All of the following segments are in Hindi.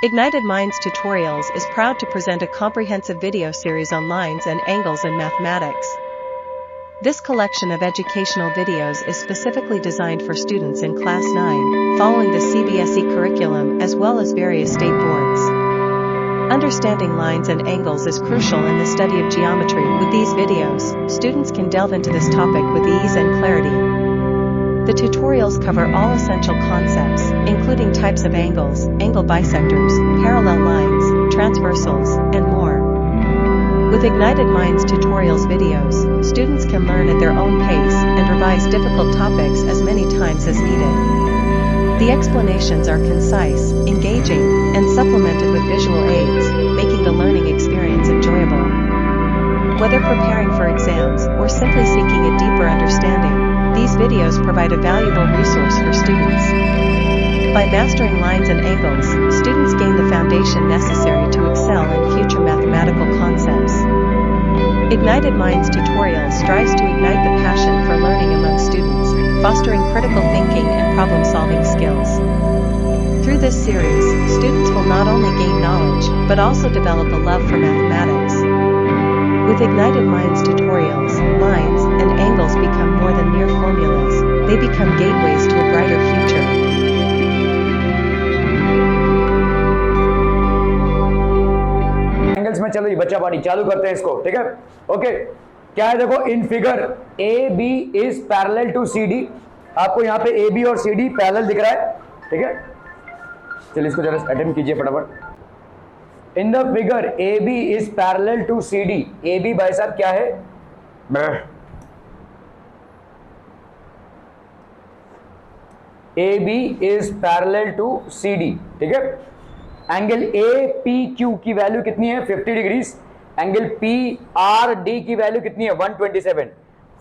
Ignited Minds Tutorials is proud to present a comprehensive video series on lines and angles in mathematics. This collection of educational videos is specifically designed for students in Class 9, following the CBSE curriculum as well as various state boards. Understanding lines and angles is crucial in the study of geometry. With these videos, students can delve into this topic with ease and clarity. The tutorials cover all essential concepts, including types of angles, angle bisectors, parallel lines, transversals, and more. With Ignited Minds Tutorials videos, students can learn at their own pace and revise difficult topics as many times as needed. The explanations are concise, engaging, and supplemented with visual aids, making the learning experience enjoyable. Whether preparing for exams or simply seeking a deeper understanding, these videos provide a valuable resource for students. By mastering lines and angles, students gain the foundation necessary to excel in future mathematical concepts. Ignited Minds Tutorials strives to ignite the passion for learning among students, fostering critical thinking and problem-solving skills. Through this series, students will not only gain knowledge, but also develop a love for mathematics. With Ignited Minds Tutorials, lines and angles become more than mere formulas, they become gateways to a brighter future. Angles में चलो जी बच्चा पार्टी चालू करते हैं इसको, ठीक है? ओके, क्या है देखो, in figure A B is parallel to C D. आपको यहाँ पे ए बी और सी डी पैरेलल दिख रहा है, ठीक है? चलिए इसको जरा अटेम्प्ट कीजिए फटाफट। In the figure A B is parallel to C D. A B भाई साहब क्या है? A B is parallel to C D, ठीक है? एंगल ए पी क्यू की वैल्यू कितनी है? 50 degrees. Angle P R D की वैल्यू कितनी है? 127।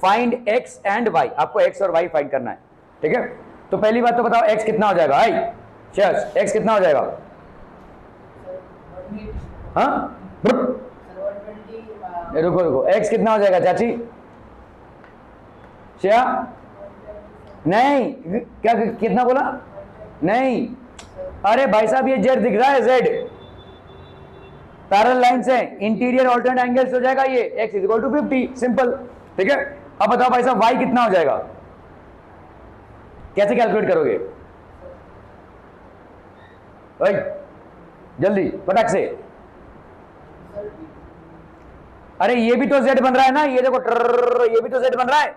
Find X and Y. आपको एक्स और वाई फाइंड करना है, ठीक है? तो पहली बात तो बताओ एक्स कितना हो जाएगा? आई यस, एक्स कितना हो जाएगा? हाँ रुको रुको, एक्स कितना हो जाएगा चाची? श्या नहीं, क्या कितना बोला? नहीं, अरे भाई साहब ये जेड दिख रहा है, जेड पैरेलल लाइन से इंटीरियर ऑल्टरनेट एंगल्स हो जाएगा ये x is equal to 50, simple, ठीक है? अब बताओ भाई साहब y कितना हो जाएगा? कैसे कैलकुलेट करोगे? भाई जल्दी फटाक से। अरे ये भी तो z बन रहा है ना, ये देखो ये भी तो z बन रहा है,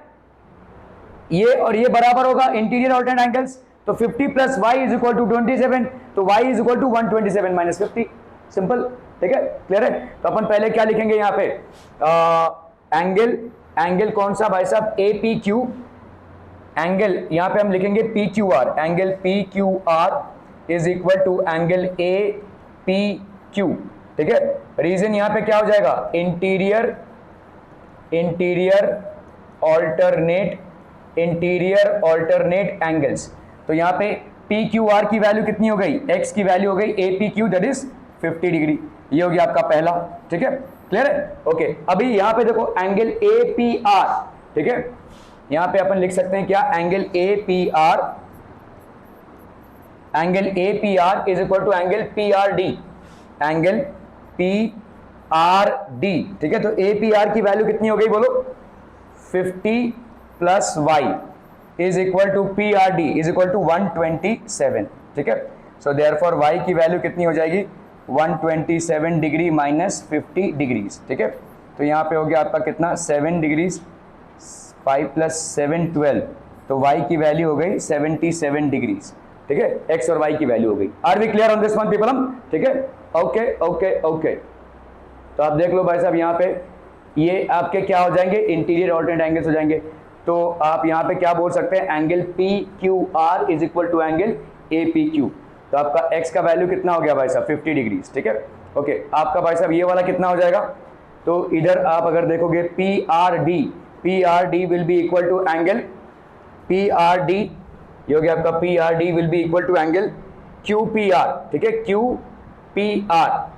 ये और ये बराबर होगा इंटीरियर ऑल्टरनेट एंगल्स। तो 50 plus Y is equal to 27, तो y is equal to 127 minus 50, simple, ठीक है? क्लियर है? तो अपन पहले क्या लिखेंगे यहाँ पे? एंगल कौन सा भाई साहब? ए पी क्यू। एंगल यहाँ पे हम लिखेंगे P Q R. Angle P Q R is equal to angle A P Q, ठीक है? रीजन यहाँ पे क्या हो जाएगा? Interior alternate angles. तो यहाँ पे पी क्यू आर की वैल्यू कितनी हो गई? एक्स की वैल्यू हो गई A P Q, that is 50 degree. ये हो गया आपका पहला, ठीक है? क्लियर है? ओके, अभी यहाँ पे देखो एंगल ए पी आर, ठीक है? यहाँ पे अपन लिख सकते हैं क्या? Angle A P R is equal to angle P R D. Angle P R D, ठीक है? तो ए पी आर की वैल्यू कितनी हो गई बोलो? 50 plus Y is equal to P R D is equal to 127, ठीक है? सो देयरफॉर वाई की वैल्यू कितनी हो जाएगी? 127 डिग्री माइनस 50 डिग्रीज, ठीक है? तो यहाँ पे हो गया आपका कितना? 7 डिग्रीज। 5 प्लस 7 12, तो वाई की वैल्यू हो गई 77 डिग्रीज, ठीक है? एक्स और वाई की वैल्यू हो गई। Are we clear on this one people? हम ठीक है? Okay okay okay. तो आप देख लो भाई साहब यहाँ पे ये आपके क्या हो जाएंगे? इंटीरियर ऑल्टरनेट एंगल्स हो जाएंगे। तो आप यहाँ पे क्या बोल सकते हैं? Angle P Q R is equal to angle A P Q. तो आपका एक्स का वैल्यू कितना हो गया भाई साहब? 50 डिग्रीज, ठीक है? ओके, आपका भाई साहब ये वाला कितना हो जाएगा? तो इधर आप अगर देखोगे P R D will be equal to angle P R D, ये हो गया आपका P R D will be equal to angle Q P R, ठीक है? Q P are.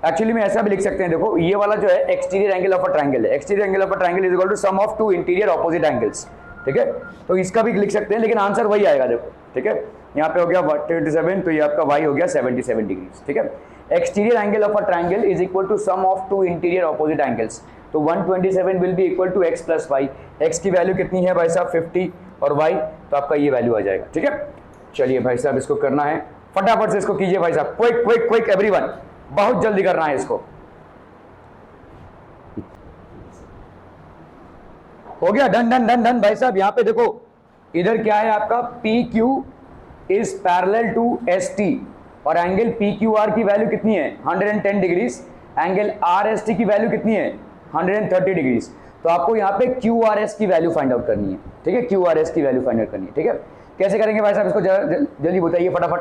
एक्चुअली में ऐसा भी लिख सकते हैं, देखो ये वाला जो है exterior angle of a triangle है। Exterior angle of a triangle is equal to sum of two interior opposite angles. ठीक है, तो इसका भी लिख सकते हैं लेकिन आंसर वही आएगा देखो, ठीक है। यहाँ पे हो गया 27, तो ये आपका y हो गया 77 डिग्री, ठीक है। Exterior angle of a triangle is equal to sum of two interior opposite angles, तो 127 will be equal to x plus Y. X की वैल्यू कितनी है भाई साहब 50 और y, तो आपका ये वैल्यू आ जाएगा, ठीक है। चलिए भाई साहब इसको करना है, फटाफट से इसको कीजिए भाई साहब, क्विक क्विक क्विक एवरीवन, बहुत जल्दी करना है इसको। हो गया, डन डन डन डन भाई साहब। यहां पे देखो इधर क्या है आपका PQ is parallel to ST और एंगल PQR की वैल्यू कितनी है 110 डिग्रीज, एंगल RST की वैल्यू कितनी है 130 डिग्रीज। तो आपको यहाँ पे QRS की वैल्यू फाइंड आउट करनी है, ठीक है, QRS की वैल्यू फाइंड आउट करनी है, ठीक है। कैसे करेंगे भाई साहब इसको जल्दी बताइए फटाफट।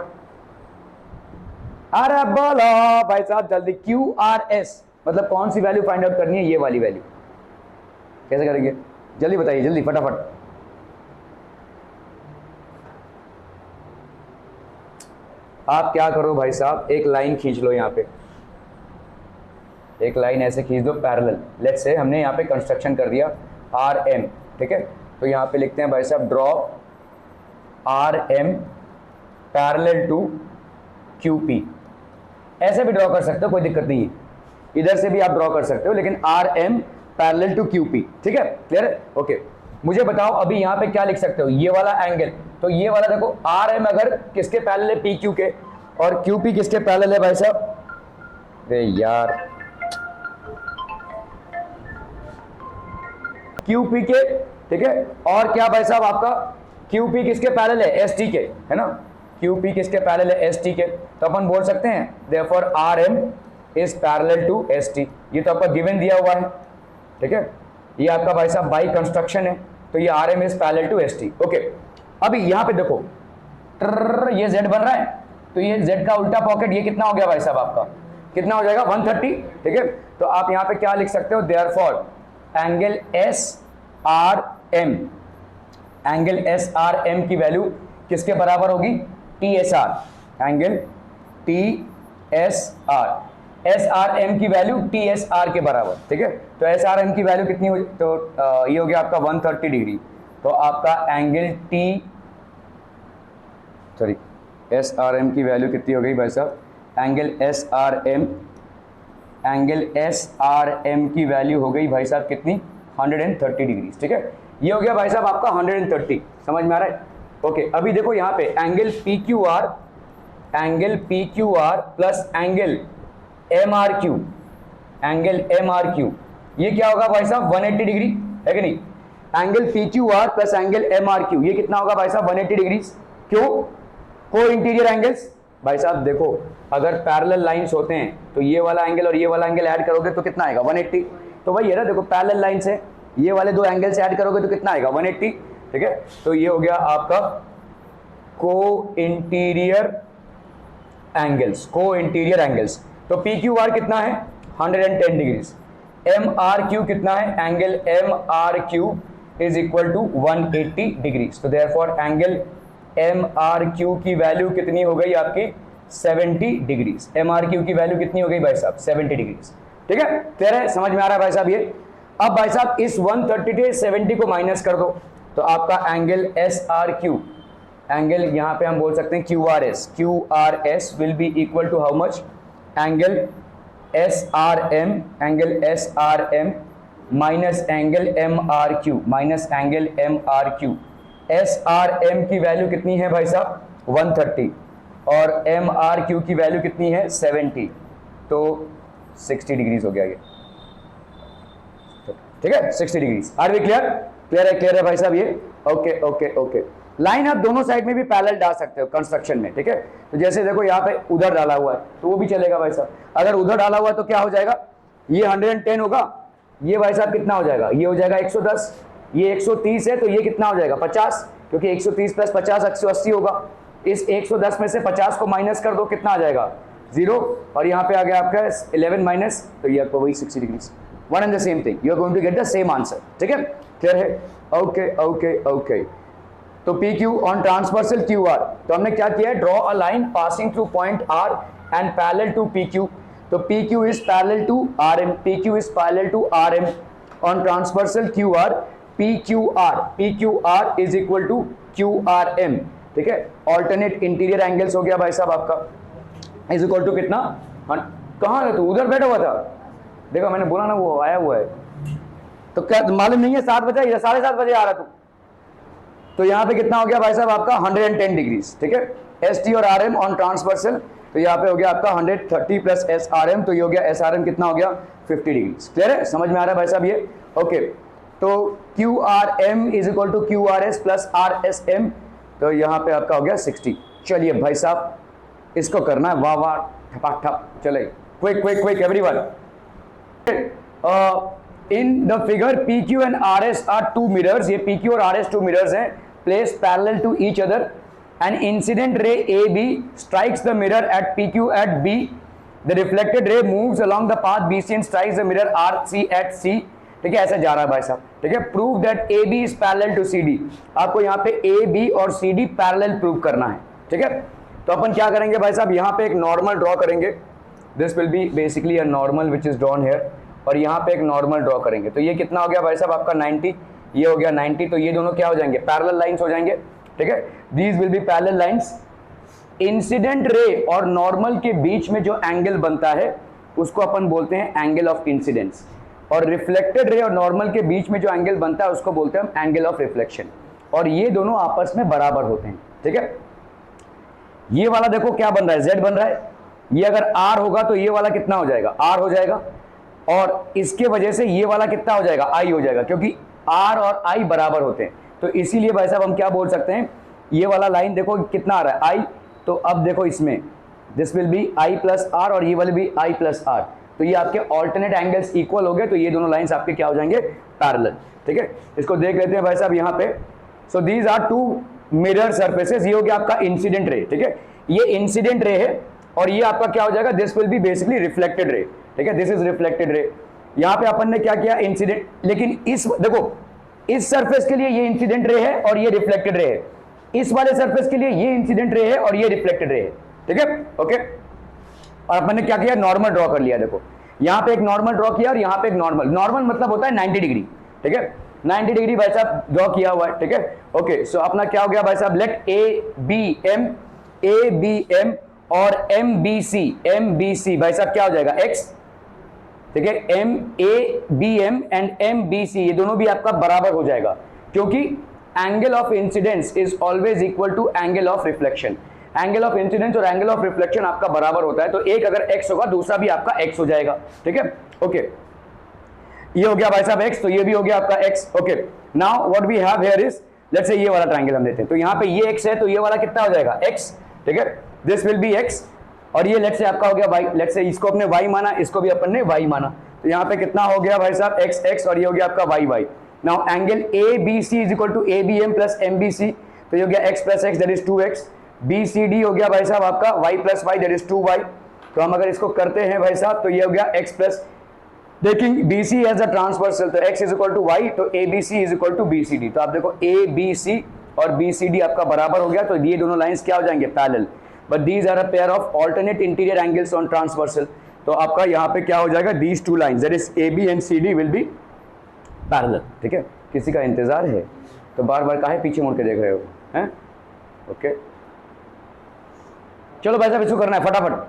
अरे बोलो भाई साहब जल्दी, QRS मतलब कौन सी वैल्यू फाइंड आउट करनी है, ये वाली वैल्यू। कैसे करेंगे जल्दी बताइए, जल्दी फटाफट। आप क्या करो भाई साहब, एक लाइन खींच लो, यहाँ पे एक लाइन ऐसे खींच दो पैरेलल। लेट्स से हमने यहाँ पे कंस्ट्रक्शन कर दिया RM, ठीक है, तो यहाँ पे लिखते हैं भाई साहब draw RM parallel to QP। ऐसे भी ड्रॉ कर सकते हो, कोई दिक्कत नहीं है, इधर से भी आप ड्रॉ कर सकते हो, लेकिन RM पैरेलल टू QP, ठीक है, क्लियर है, ओके। मुझे बताओ अभी यहाँ पे क्या लिख सकते हो, ये वाला एंगल, तो ये वाला देखो RM अगर किसके पैरेलल है PQ के, और QP किसके पैरेलल है भाई साहब, अरे यार QP के, ठीक है, और क्या भाई साहब आपका QP किसके पैरेलल है ST के, है ना, QP किसके पैरेलल है ST के, तो अपन बोल सकते हैं therefore RM is parallel to ST। ये तो आपका गिवन दिया हुआ है, ठीक है, ये आपका भाई साहब बाई कंस्ट्रक्शन है, तो ये RM is parallel to ST, okay. अभी यहाँ पे देखो ये Z बन रहा है, तो ये Z का उल्टा पॉकेट ये कितना हो गया भाई साहब आपका, कितना हो जाएगा 130, ठीक है। तो आप यहाँ पे क्या लिख सकते हो, therefore angle SRM, angle SRM की वैल्यू किसके बराबर होगी, TSR, एंगल TSR, SRM की वैल्यू TSR के बराबर, ठीक है। तो SRM की वैल्यू कितनी हो, तो ये हो गया आपका 130 डिग्री, तो आपका एंगल SRM की वैल्यू कितनी हो गई भाई साहब, एंगल SRM की वैल्यू हो गई भाई साहब कितनी 130 डिग्री, ठीक है। ये हो गया भाई साहब आपका 130, समझ में आ रहा है, ओके। अभी देखो यहाँ पे angle PQR plus angle MRQ, ये क्या होगा भाई साहब 180 डिग्री, है कि नहीं। Angle PQR plus angle MRQ ये कितना होगा भाई साहब 180 डिग्री, क्यों, को इंटीरियर एंगल्स। भाई साहब देखो अगर पैरेलल लाइंस होते हैं तो ये वाला एंगल और ये वाला एंगल ऐड करोगे तो कितना आएगा 180, तो वही है ना, देखो पैरेलल लाइन से ये वाले दो एंगल से ऐड करोगे तो कितना आएगा 180, ठीक है। तो ये हो गया आपका को इंटीरियर एंगल्स, तो PQR कितना है 110 डिग्रीज, MRQ कितना है, angle MRQ is equal to 180 degrees, तो देयरफॉर एंगल MRQ की वैल्यू कितनी हो गई आपकी 70 डिग्रीज, MRQ की वैल्यू कितनी हो गई भाई साहब 70 डिग्रीज, ठीक है, क्लियर है, समझ में आ रहा है भाई साहब ये। अब भाई साहब इस 130 से 70 को माइनस कर दो, तो आपका एंगल SRQ, एंगल यहाँ पे हम बोल सकते हैं QRS will be equal to how much, angle SRM minus angle MRQ, SRM की वैल्यू कितनी है भाई साहब 130 और MRQ की वैल्यू कितनी है 70, तो 60 डिग्रीज हो गया ये, ठीक है 60 डिग्रीज। आर वी क्लियर है भाई साहब ये, ओके। लाइन आप दोनों साइड में भी पैरेलल डाल सकते हो कंस्ट्रक्शन में, ठीक है। तो जैसे देखो यहाँ पे उधर डाला हुआ है तो वो भी चलेगा भाई साहब, अगर उधर डाला हुआ है तो क्या हो जाएगा, ये 110 होगा, ये भाई साहब कितना हो जाएगा, ये हो जाएगा 110, ये 130 है तो ये कितना हो जाएगा 50, क्योंकि 130 प्लस 50 180 होगा, इस 110 में से 50 को माइनस कर दो, कितना आ जाएगा 0, और यहाँ पे आ गया आपका 11 माइनस, तो ये आपको वही 60 degrees, one and the same thing, you are going to get the same answer, ठीक है, क्लियर है, ओके। तो PQ ऑन ट्रांसवर्सल QR, तो हमने क्या किया है, draw a line passing through point R and parallel to PQ, तो PQ is parallel to RM on transversal QR, P Q R is equal to Q R M, ठीक है। ऑल्टरनेट इंटीरियर एंगल्स हो गया भाई साहब आपका, इज इक्वल टू कितना, कहाँ है तू, उधर बैठा हुआ था, देखो मैंने बोला ना वो आया हुआ है, तो क्या मालूम नहीं है 7 बजे या 7:30 बजे आ रहा तू, तो यहाँ पे कितना हो गया भाई साहब आपका 110 डिग्रीज, ठीक है। एस टी और आर एम ऑन ट्रांसवर्सल, तो यहाँ पे हो गया आपका 130 प्लस एस आर एम, तो ये हो गया एस आर एम कितना हो गया 50 डिग्रीज। क्लियर है, समझ में आ रहा है भाई साहब ये, ओके। तो Q R M is equal to Q R S plus R S M, तो यहाँ पे आपका हो गया 60। चलिए भाई साहब इसको करना है, वाह वाह ठपा ठप, चले quick quick quick everyone. In the figure P Q and R S are two mirrors, ये पी क्यू और आर एस टू मिरर्स हैं, placed parallel to each other. An incident ray AB strikes the mirror at PQ at B. The reflected ray moves along the path BC and strikes the mirror RC at C. ठीक है, ऐसे जा रहा है भाई साहब, ठीक है। Prove that AB is parallel to CD. आपको यहाँ पे AB और CD पैरेलल प्रूव करना है, ठीक है। तो अपन क्या करेंगे भाई साहब, यहाँ पे एक नॉर्मल ड्रॉ करेंगे, this will be basically a normal which is drawn here, और यहाँ पे एक नॉर्मल ड्रॉ करेंगे, तो ये कितना हो गया भाई साहब आपका 90, ये हो गया 90, तो ये दोनों क्या हो जाएंगे, पैरेलल लाइंस हो जाएंगे, ठीक है। These will be parallel lines. Incident ray और नॉर्मल के बीच में जो एंगल बनता है उसको अपन बोलते हैं एंगल ऑफ इंसिडेंस, और रिफ्लेक्टेड रे और नॉर्मल के बीच में जो एंगल बनता है उसको बोलते हैं हम एंगल ऑफ रिफ्लेक्शन, और ये दोनों आपस में बराबर होते हैं, ठीक है। ये वाला देखो क्या बन रहा है, z बन रहा है, ये अगर r होगा तो ये वाला कितना हो जाएगा, r हो जाएगा, और इसके वजह से ये वाला कितना हो जाएगा, i हो जाएगा, क्योंकि r और i बराबर होते हैं। तो इसीलिए भाई साहब हम क्या बोल सकते हैं, ये वाला लाइन देखो कितना आ रहा है i, तो अब देखो इसमें this will B i plus r और ये वाले भी i प्लस r, तो ये आपके ऑल्टरनेट एंगल्स इक्वल हो गए, तो ये दोनों लाइंस आपके क्या हो जाएंगे, पैरेलल, ठीक है। इसको देख लेते हैं भाई साहब यहाँ पे। So these are two mirror surfaces, ये हो गया आपका इंसिडेंट रे, ठीक है, ये इंसिडेंट रे है, और ये आपका क्या हो जाएगा, this will be basically reflected ray, ठीक है, दिस इज रिफ्लेक्टेड रे। यहाँ पे अपन ने क्या किया, इंसिडेंट, लेकिन इस देखो इस सरफेस के लिए ये इंसिडेंट रे है और ये रिफ्लेक्टेड रे है, इस वाले सरफेस के लिए ये इंसिडेंट रे है और ये रिफ्लेक्टेड रे है, ठीक है, ओके। और अपन ने क्या किया, नॉर्मल ड्रॉ कर लिया, देखो यहाँ पे एक नॉर्मल ड्रॉ किया और यहाँ पे एक नॉर्मल मतलब होता है 90 डिग्री, ठीक है, 90 डिग्री भाई साहब ड्रॉ किया हुआ है, ठीक है, ओके। सो अपना क्या हो गया भाई साहब, लेट ए बी एम और एम बी सी भाई साहब क्या हो जाएगा, एक्स, ठीक है, M A B M and M B C ये दोनों भी आपका बराबर हो जाएगा, क्योंकि angle of incidence is always equal to angle of reflection. Angle of incidence और एंगल ऑफ रिफ्लेक्शन आपका बराबर होता है, तो एक अगर x होगा दूसरा भी आपका x हो जाएगा, ठीक है, ओके। ये हो गया भाई साहब x, तो ये भी हो गया आपका x, okay. Now what we have here is, let's say ये वाला ट्रायंगल हम लेते हैं, तो यहाँ पे ये x है, तो ये वाला कितना हो जाएगा x, ठीक है, दिस विल बी x, और ये लेट्स से आपका हो गया y, लेट्स से इसको अपने y माना, इसको भी अपन ने y माना, तो यहाँ पे कितना हो गया भाई साहब x, और ये हो गया आपका y। Now angle ABC is equal to ABM plus MBC, तो ये हो गया x plus x that is 2x, BCD हो गया भाई साहब आपका y plus y that is 2y, तो हम अगर इसको करते हैं भाई साहब तो ये हो गया x प्लस, देखिए BC एज अ ट्रांसवर्सल, तो x is equal to y, तो ABC is equal to BCD, तो आप देखो ABC और BCD आपका बराबर हो गया, तो ये दोनों लाइंस क्या हो जाएंगे, parallel, but these are a pair of alternate interior angles on transversal, तो आपका यहाँ पे क्या हो जाएगा, these two lines that is AB and CD will be parallel, ठीक है। किसी का इंतजार है तो बार बार काहे पीछे मुड़ के देख रहे हो, हैं, ओके। चलो भाई साहब इसको करना है फटाफट।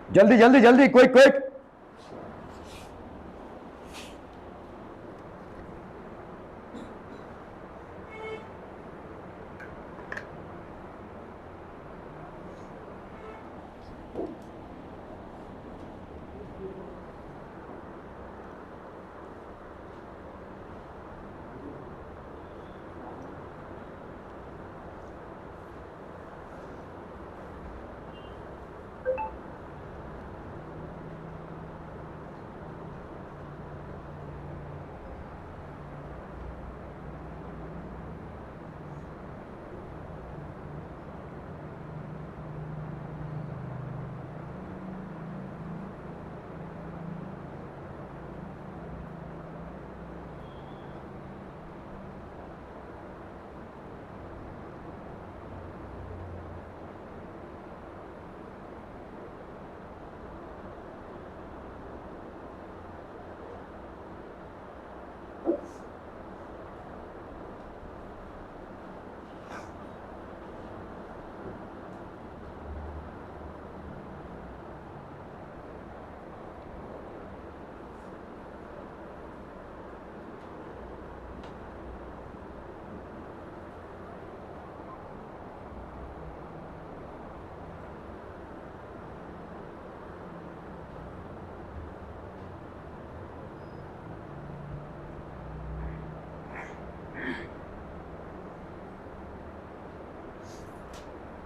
जल्दी जल्दी जल्दी, क्विक क्विक।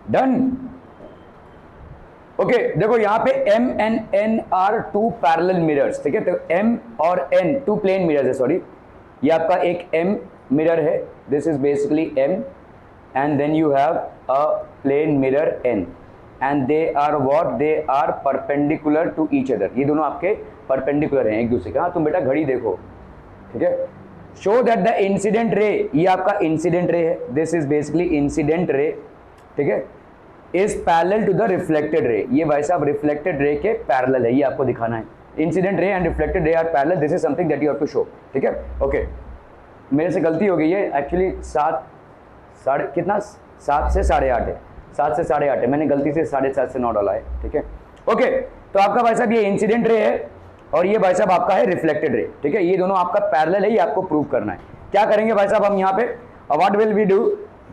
डन। ओके देखो यहाँ पे M and N are two parallel mirrors, ठीक है। तो M और N टू प्लेन मिरर्स है, सॉरी, ये आपका एक M मिरर है, this is basically M and then you have a plane mirror N and they are what, they are perpendicular to each other, ये दोनों आपके परपेंडिकुलर हैं एक दूसरे के। हाँ तुम बेटा घड़ी देखो, ठीक है। Show that the incident ray, ये आपका इंसिडेंट रे है, this is basically incident ray, ठीक है, is parallel to the reflected ray, ये भाई साहब रिफ्लेक्टेड रे के पैरेलल है, ये आपको दिखाना है। Incident ray and reflected ray are parallel, this is something that you have to show, ठीक है। ओके मेरे से गलती हो गई है एक्चुअली, 7 से 8:30 है, 7 से 8:30 है, मैंने गलती से 7:30 से 9 डाला है, ठीक है। ओके तो आपका भाई साहब ये इंसिडेंट रे है और ये भाई साहब आपका है रिफ्लेक्टेड रे, ठीक है। ये दोनों आपका पैरेलल है, ये आपको प्रूव करना है। क्या करेंगे भाई साहब हम यहाँ पे, व्हाट विल वी डू,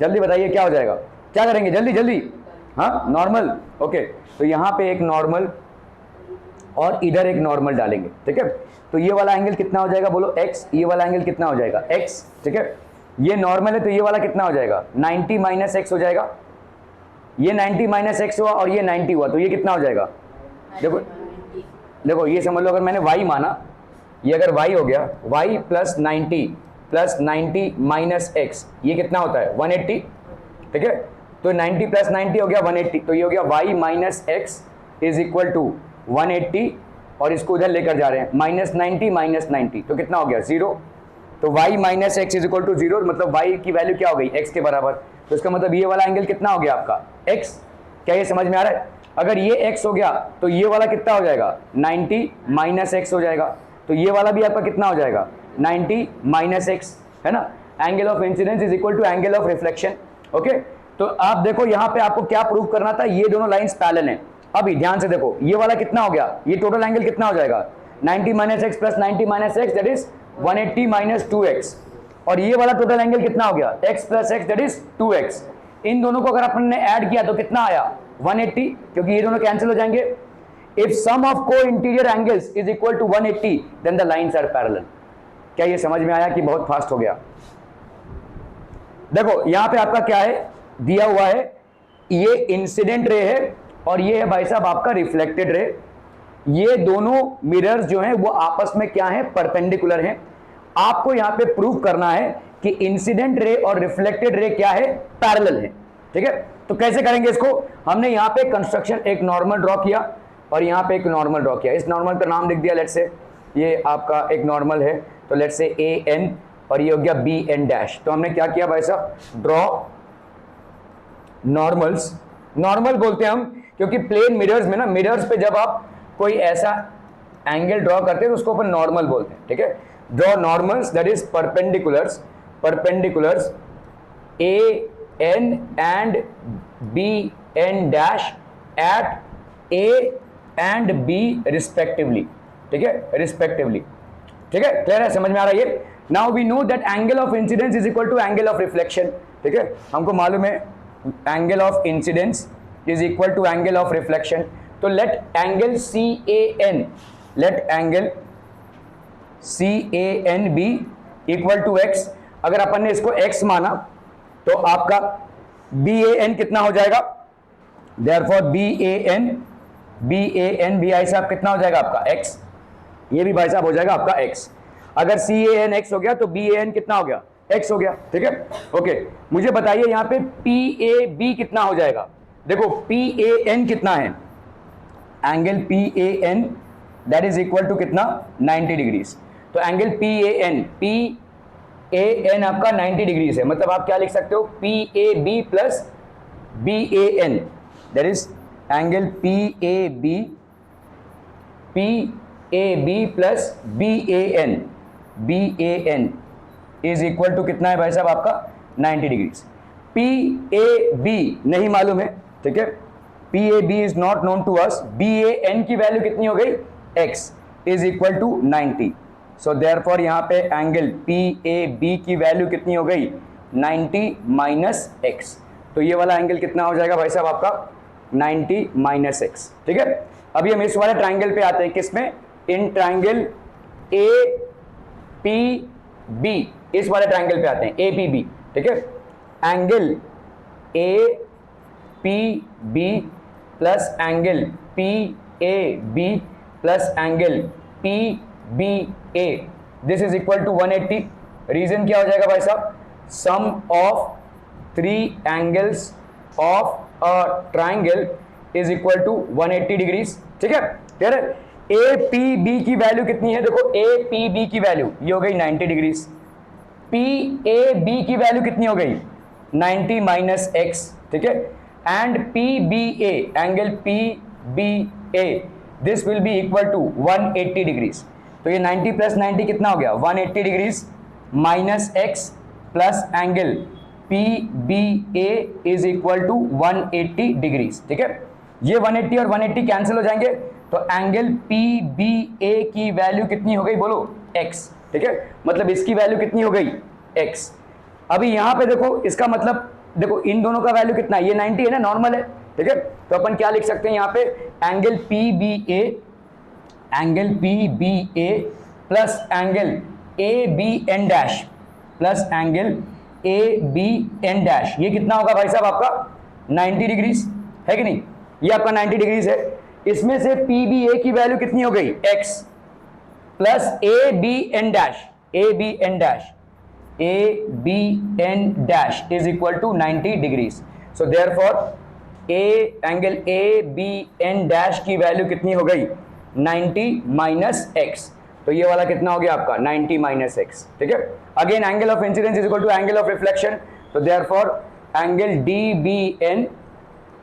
जल्दी बताइए क्या हो जाएगा, क्या करेंगे जल्दी जल्दी। हाँ नॉर्मल, ओके तो यहाँ पे एक नॉर्मल और इधर एक नॉर्मल डालेंगे, ठीक है। तो ये वाला एंगल कितना हो जाएगा बोलो x, ये वाला एंगल कितना हो जाएगा x, ठीक है। ये नॉर्मल है तो ये वाला कितना हो जाएगा 90 माइनस x हो जाएगा, ये 90 माइनस x हुआ और ये 90 हुआ, तो ये कितना हो जाएगा, देखो देखो ये समझ लो, अगर मैंने y माना, ये अगर y हो गया, y प्लस 90 माइनस x, ये कितना होता है 180, ठीक है। तो 90 प्लस 90 हो गया 180, तो ये हो गया y minus x is equal to 180 और इसको इधर लेकर जा रहे हैं माइनस 90 तो कितना हो गया 0। तो y minus x is equal to 0, मतलब y की वैल्यू क्या हो गई x के बराबर, तो इसका मतलब ये वाला एंगल कितना हो गया आपका x। क्या ये समझ में आ रहा है, अगर ये x हो गया तो ये वाला कितना हो जाएगा 90 माइनस एक्स हो जाएगा, तो ये वाला भी आपका कितना हो जाएगा 90 माइनस एक्स, है ना। Angle of incidence is equal to angle of reflection, okay. तो आप देखो यहाँ पे आपको क्या प्रूव करना था, ये दोनों लाइंस पैरेलल हैं। अभी ध्यान से देखो ये वाला कितना हो गया, ये टोटल एंगल कितना हो जाएगा 90 minus x plus 90 minus x that is 180 minus 2x, और ये वाला टोटल एंगल कितना हो गया x plus x that is 2x। इन दोनों को अगर अपन ने ऐड किया तो कितना आया 180, क्योंकि ये दोनों कैंसिल हो जाएंगे। इफ सम ऑफ को interior angles is equal to 180 then the lines are parallel. क्या ये समझ में आया कि बहुत फास्ट हो गया। देखो यहां पे आपका क्या है दिया हुआ है, ये इंसिडेंट रे है और ये है भाई साहब आपका रिफ्लेक्टेड रे। ये दोनों मिरर्स जो हैं वो आपस में क्या है परपेंडिकुलर हैं। आपको यहां पे प्रूव करना है कि इंसिडेंट रे और रिफ्लेक्टेड रे क्या है पैरेलल है, ठीक है। तो कैसे करेंगे इसको, हमने यहां पे कंस्ट्रक्शन एक नॉर्मल ड्रॉ किया और यहां पे एक नॉर्मल ड्रॉ किया, इस नॉर्मल का नाम लिख दिया, लेट्स से ये आपका एक नॉर्मल है तो लेट्स से AN और ये हो गया BN डैश। तो हमने क्या किया भाई साहब, ड्रॉ नॉर्मल्स, नॉर्मल बोलते हैं हम क्योंकि प्लेन मिरर्स में ना, मिरर्स पे जब आप कोई ऐसा एंगल ड्रॉ करते हैं तो उसको अपन नॉर्मल बोलते हैं, ठीक है। Draw normals that is perpendiculars AN and BN dash at A and B respectively, ठीक है, रिस्पेक्टिवली, ठीक है। क्लियर है, समझ में आ रहा है ये। Now we know that angle of incidence is equal to angle of reflection, ठीक है। हमको मालूम है angle of incidence is equal to angle of reflection. तो let angle CAN, let angle CAN be equal to x। अगर अपन ने इसको x माना तो आपका BAN कितना हो जाएगा, देयरफॉर BAN भी भाई साहब कितना हो जाएगा आपका x, ये भी भाई साहब हो जाएगा आपका x। अगर CAN x हो गया तो BAN कितना हो गया x हो गया, ठीक है। ओके मुझे बताइए यहाँ पे PAB कितना हो जाएगा। देखो PAN कितना है, angle PAN that is equal to कितना 90 डिग्रीज। तो एंगल PAN आपका 90 डिग्रीज है, मतलब आप क्या लिख सकते हो PAB plus BAN that is angle PAB plus BAN is equal to कितना है भाई साहब आपका 90 डिग्रीज। PAB नहीं मालूम है, ठीक है, PAB is not known to us. BAN की वैल्यू कितनी हो गई x is equal to 90। So therefore यहाँ पे एंगल PAB की वैल्यू कितनी हो गई 90 माइनस x। तो ये वाला एंगल कितना हो जाएगा भाई साहब आपका 90 माइनस x, ठीक है। अभी हम इस वाले ट्राइंगल पे आते हैं, किसमें, इन ट्राइंगल APB, इस वाले ट्राइंगल पे आते हैं APB, ठीक है। Angle P B plus angle P A B plus angle P B A, this is equal to 180। Reason क्या हो जाएगा भाई साहब, sum of 3 angles of a triangle is equal to 180 degrees. ठीक है, क्लियर है। ए पी बी की वैल्यू कितनी है, देखो ए पी बी की वैल्यू ये हो गई 90 डिग्रीज, पी ए बी की वैल्यू कितनी हो गई 90 माइनस एक्स। ठीक है, and P B A, angle P B A, this will be equal to 180 degrees. तो ये 90 प्लस 90 कितना हो गया 180 degrees minus x plus angle P B A is equal to 180 degrees. ठीक है, ये 180 और 180 कैंसिल हो जाएंगे, तो एंगल पी बी ए की वैल्यू कितनी हो गई बोलो x। ठीक है, मतलब इसकी वैल्यू कितनी हो गई x। अभी यहां पे देखो, इसका मतलब देखो इन दोनों का वैल्यू कितना है, ये 90 है ना, नॉर्मल है। ठीक है, तो अपन क्या लिख सकते हैं यहां पे, angle P B A, angle P B A plus angle A B N dash plus angle A B N dash, ये कितना होगा भाई साहब आपका 90 डिग्रीज है कि नहीं, ये आपका 90 डिग्रीज है। इसमें से पी बी ए की वैल्यू कितनी हो गई x plus A B N dash, A B N dash, A B N dash is equal to 90 degrees. So therefore a angle A B N dash की वैल्यू कितनी हो गई 90 माइनस एक्स, तो ये वाला कितना हो गया आपका 90 माइनस एक्स। ठीक है, again angle of incidence is equal to angle of reflection, तो therefore angle D B N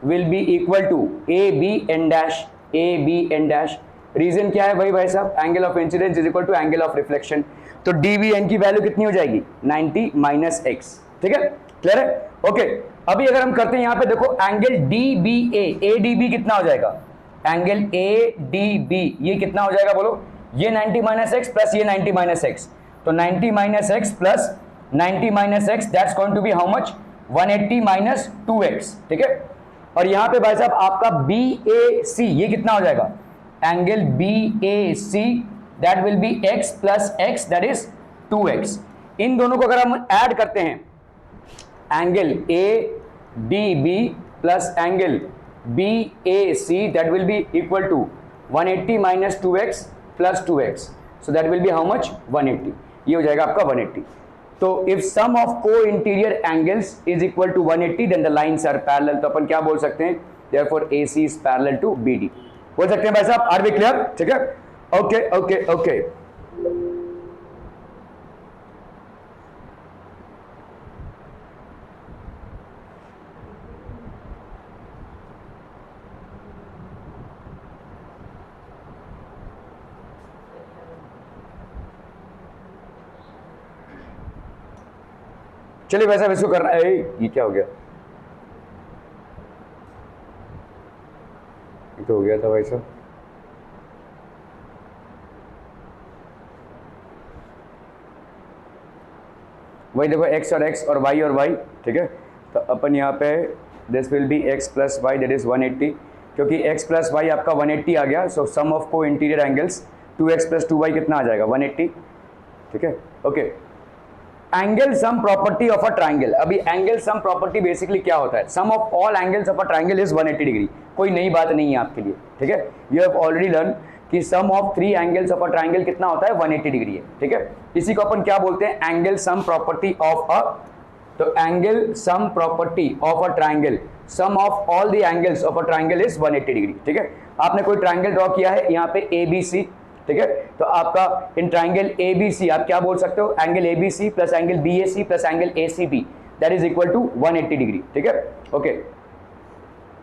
will be equal to ABN dash, ABN dash। Reason क्या है भाई साहब, angle of incidence is equal to angle of reflection, तो DBN की वैल्यू कितनी हो जाएगी 90 माइनस एक्स। ठीक है, क्लियर है, ओके। अभी अगर हम करते हैं यहाँ पे देखो एंगल DBA, ADB कितना हो जाएगा, एंगल ADB ये कितना हो जाएगा बोलो, ये 90 माइनस एक्स प्लस ये 90 माइनस एक्स, तो 90 minus x plus 90 minus x that's going to be how much 180 minus 2x। ठीक है, और यहां पे भाई साहब आपका बी ए सी ये कितना हो जाएगा, angle B A C that will be x plus x that is 2x। इन दोनों को अगर हम ऐड करते हैं, angle A D B plus angle B A C that will be equal to 180 minus 2x plus 2x, so that will be how much 180, ये हो जाएगा आपका 180। तो इफ सम ऑफ को interior angles is equal to 180 then the lines are parallel, तो अपन क्या बोल सकते हैं, therefore AC is parallel to BD, बोल सकते हैं भाई साहब, आर वी क्लियर। ठीक है, ओके ओके ओके। चलिए वैसा इसको करना है, ये क्या हो गया, ये तो हो गया था भाई साहब। वही देखो x और x और y और y। ठीक है, तो अपन यहाँ पे this will be x plus Y that is 180, क्योंकि x प्लस वाई आपका 180 आ गया, सो सम ऑफ को interior angles 2x plus 2y कितना आ जाएगा 180। ठीक है, okay. Angle sum property of a triangle, अभी एंगल सम प्रॉपर्टी बेसिकली क्या होता है, sum of all angles of a triangle is 180 degree, कोई नई बात नहीं है आपके लिए। ठीक है, यू हैव ऑलरेडी लर्न कि sum of 3 angles of a triangle कितना होता है 180 डिग्री है। ठीक है, इसी को अपन क्या बोलते हैं, angle sum property of a, तो angle sum property of a triangle, sum of all the angles of a triangle is 180 degree. ठीक है, आपने कोई ट्राइंगल ड्रॉ किया है यहाँ पे ABC, ठीक है, तो आपका इन ट्राइंगल ABC आप क्या बोल सकते हो, angle ABC plus angle BAC plus angle ACB that is equal to 180 degree. ठीक है, ओके।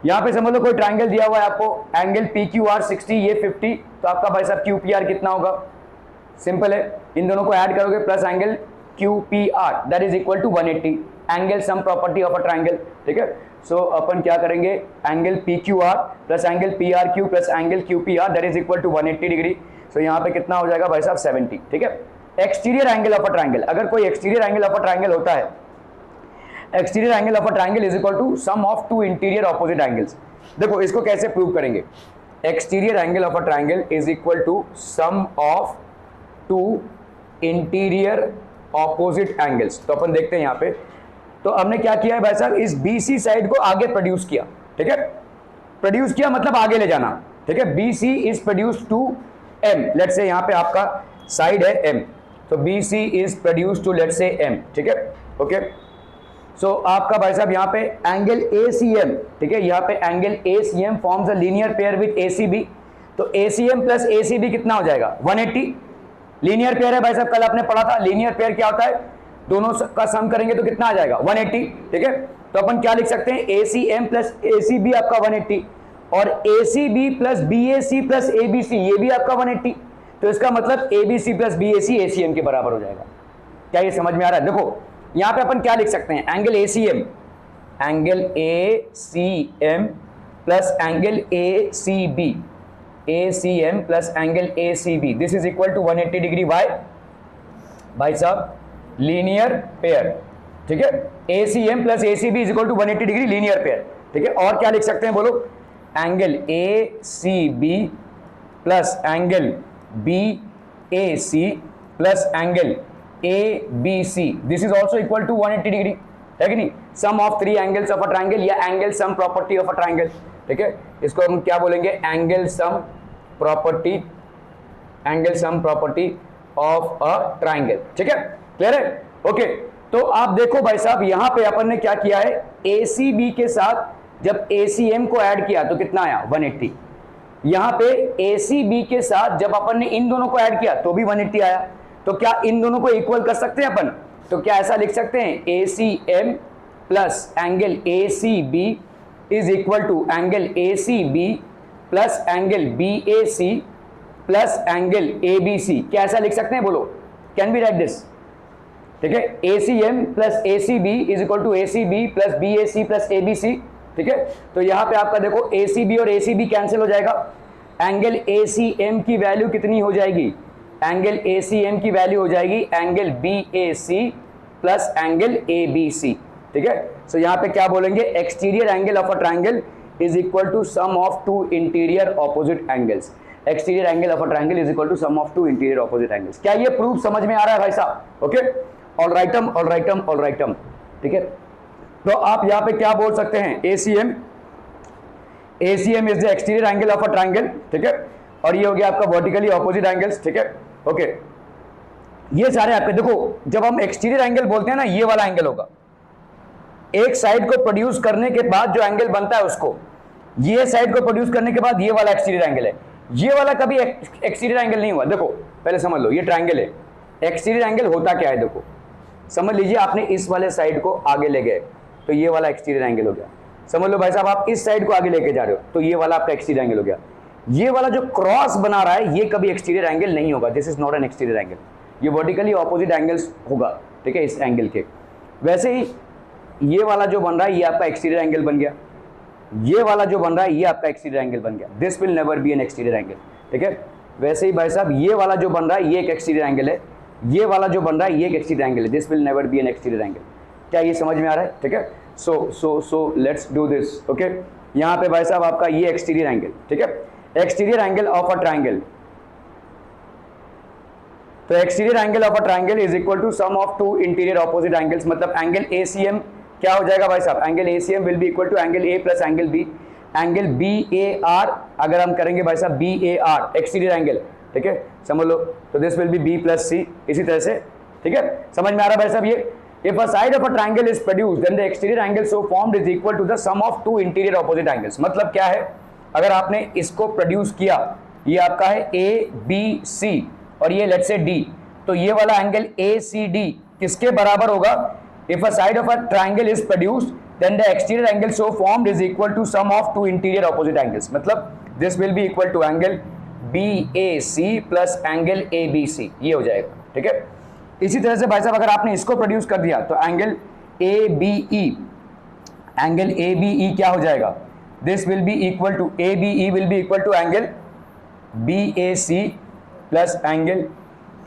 यहां पे समझ लो कोई ट्राइंगल दिया हुआ है आपको, एंगल PQR 60 ये 50, तो आपका भाई साहब QPR कितना होगा, सिंपल है, इन दोनों को ऐड करोगे plus angle QPR that is equal to 180, angle sum property of a triangle. ठीक है, सो अपन क्या करेंगे, angle PQR plus angle PRQ plus angle QPR that is equal to 180 degree. So यहाँ पे कितना हो जाएगा भाई साहब 70। ठीक है, exterior angle of a triangle, अगर कोई exterior angle of a triangle होता है, exterior angle of a triangle is equal to sum of 2 interior opposite angles. देखो इसको कैसे प्रूव करेंगे, exterior angle of a triangle is equal to sum of 2 interior opposite angles. तो अपन देखते हैं यहाँ पे, तो हमने क्या किया है भाई साहब, इस BC साइड को आगे प्रोड्यूस किया, ठीक है, प्रोड्यूस किया मतलब आगे ले जाना, ठीक है, B C is produce to M, let's say यहां पे आपका साइड है एम, तो B C is produce to let's say M, ठीक है, ओके। सो आपका भाई साहब यहाँ पे एंगल ए सी एम, ठीक है, यहाँ पे angle A C M forms a linear pair with A C B, तो A C M plus A C B कितना हो जाएगा 180, लीनियर पेयर है भाई साहब, कल आपने पढ़ा था लीनियर पेयर क्या होता है, दोनों का सम करेंगे तो कितना आ जाएगा 180, ठीक है, तो अपन क्या लिख सकते हैं A C M plus A C B आपका 180 और A C B plus B A C plus A B C ये भी आपका 180, तो इसका मतलब A B C plus B A C A C M के बराबर हो जाएगा। क्या ये समझ में आ रहा है? देखो यहां पे अपन क्या लिख सकते हैं, angle A C M plus angle A C B, A C M plus angle A C B, this is equal to 180 degree why भाई साहब लीनियर पेयर, ठीक है, A C M plus A C B is equal to 180 degree linear pair, ठीक है। और क्या लिख सकते हैं बोलो, angle A C B plus angle B A C plus angle A B C, this is also equal to 180 degree, है कि नहीं, sum of three angles of a triangle या angle sum property of a triangle, ठीक है, इसको हम क्या बोलेंगे angle sum property, angle sum property of a triangle, ठीक है, क्लियर है, ओके। तो आप देखो भाई साहब यहां पे अपन ने क्या किया है, ए सी बी के साथ जब ए सी एम को ऐड किया तो कितना आया 180, यहां पे ए सी बी के साथ जब अपन ने इन दोनों को ऐड किया तो भी 180 आया, तो क्या इन दोनों को इक्वल कर सकते हैं अपन, तो क्या ऐसा लिख सकते हैं A C M plus angle A C B is equal to angle A C B plus angle B A C plus angle A B C, क्या ऐसा लिख सकते हैं बोलो, कैन बी राइट दिस, ठीक है, A C M plus A C B is equal to A C B plus B A C plus A B C, ठीक है, तो यहां पे आपका देखो ए सी बी और ए सी बी कैंसिल हो जाएगा, एंगल ए सी एम की वैल्यू कितनी हो जाएगी, एंगल ए सी एम की वैल्यू हो जाएगी angle B A C plus angle A B C, ठीक है। सो यहां पे क्या बोलेंगे, exterior angle of a triangle is equal to sum of two interior opposite angles, exterior angle of a triangle is equal to sum of two interior opposite angles. क्या ये प्रूफ समझ में आ रहा है भाई साहब? Okay, all right arm all right arm all right arm, ठीक है। तो आप यहां पे क्या बोल सकते हैं, ACM is the exterior angle of a triangle, ठीक है, और ये हो गया आपका वर्टिकली ऑपोजिट एंगल्स, ठीक है, ओके। ये सारे आपके देखो जब हम एक्सटीरियर एंगल बोलते हैं ना, ये वाला एंगल होगा, एक साइड को प्रोड्यूस करने के बाद जो एंगल बनता है उसको, ये साइड को प्रोड्यूस करने के बाद ये वाला एक्सटीरियर एंगल है, ये वाला कभी एक्सटीरियर एंगल नहीं हुआ। देखो पहले समझ लो, ये ट्राइंगल है, एक्सटीरियर एंगल होता क्या है, देखो समझ लीजिए, आपने इस वाले साइड को आगे ले गए तो ये वाला एक्सटीरियर एंगल हो गया, समझ लो भाई साहब आप इस साइड को आगे लेके जा रहे हो तो ये वाला आपका एक्सटीरियर एंगल हो गया, ये वाला जो क्रॉस बना रहा है ये कभी एक्सटीरियर एंगल नहीं होगा, this is not an exterior angle, ये वर्टिकली ऑपोजिट एंगल्स होगा, ठीक है, इस एंगल के। वैसे ही ये वाला जो बन रहा है ये आपका एक्सटीरियर एंगल बन गया, ये वाला जो बन रहा है ये आपका एक्सटीरियर एंगल बन गया, this will never be N exterior angle, ठीक है। वैसे ही भाई साहब ये वाला जो बन रहा है ये एक एक्सटीरियर एंगल है, ये वाला जो बन रहा है ये एक एक्सटीरियर एंगल है, this will never be N exterior angle. क्या ये समझ में आ रहा है? ठीक है, so let's do this, okay. यहाँ पे भाई साहब आपका ये एक्सटीरियर एंगल, ठीक है, exterior angle of a triangle, तो exterior angle of a triangle is equal to sum of two interior opposite angles, मतलब एंगल एसीएम क्या हो जाएगा भाई साहब, angle ACM will be equal to angle A plus angle B, angle B A R अगर हम करेंगे भाई साहब B A R exterior angle, ठीक है, समझ लो, तो this will be B plus C, इसी तरह से, ठीक है, समझ में आ रहा है भाई साहब ये। If a side of a triangle is produced, then the exterior angle so formed is equal to the sum of two interior opposite angles। मतलब क्या है, अगर आपने इसको प्रोड्यूस किया, ये आपका है ए बी सी और ये लेट्स से डी, तो ये वाला एंगल ए सी डी किसके बराबर होगा? If a side of a triangle is produced, then the exterior angle so formed is equal to sum of two interior opposite angles। मतलब this will be equal to angle BAC plus angle ABC, ये हो जाएगा, ठीक है। इसी तरह से भाई साहब अगर आपने इसको प्रोड्यूस कर दिया तो एंगल ABE, एंगल ABE क्या हो जाएगा? This will be equal to ABE will be equal to angle BAC plus angle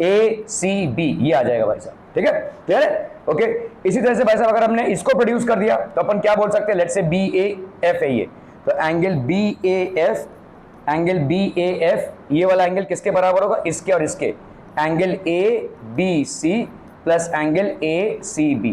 ACB, ये आ जाएगा भाई साहब, ठीक है, क्लियर है, ओके। इसी तरह से भाई साहब अगर हमने इसको प्रोड्यूस कर दिया तो अपन क्या बोल सकते हैं, लेट्स से BAF है ये, तो एंगल BAF, एंगल BAF ये वाला एंगल किसके बराबर होगा? इसके और इसके, angle ABC plus angle ACB।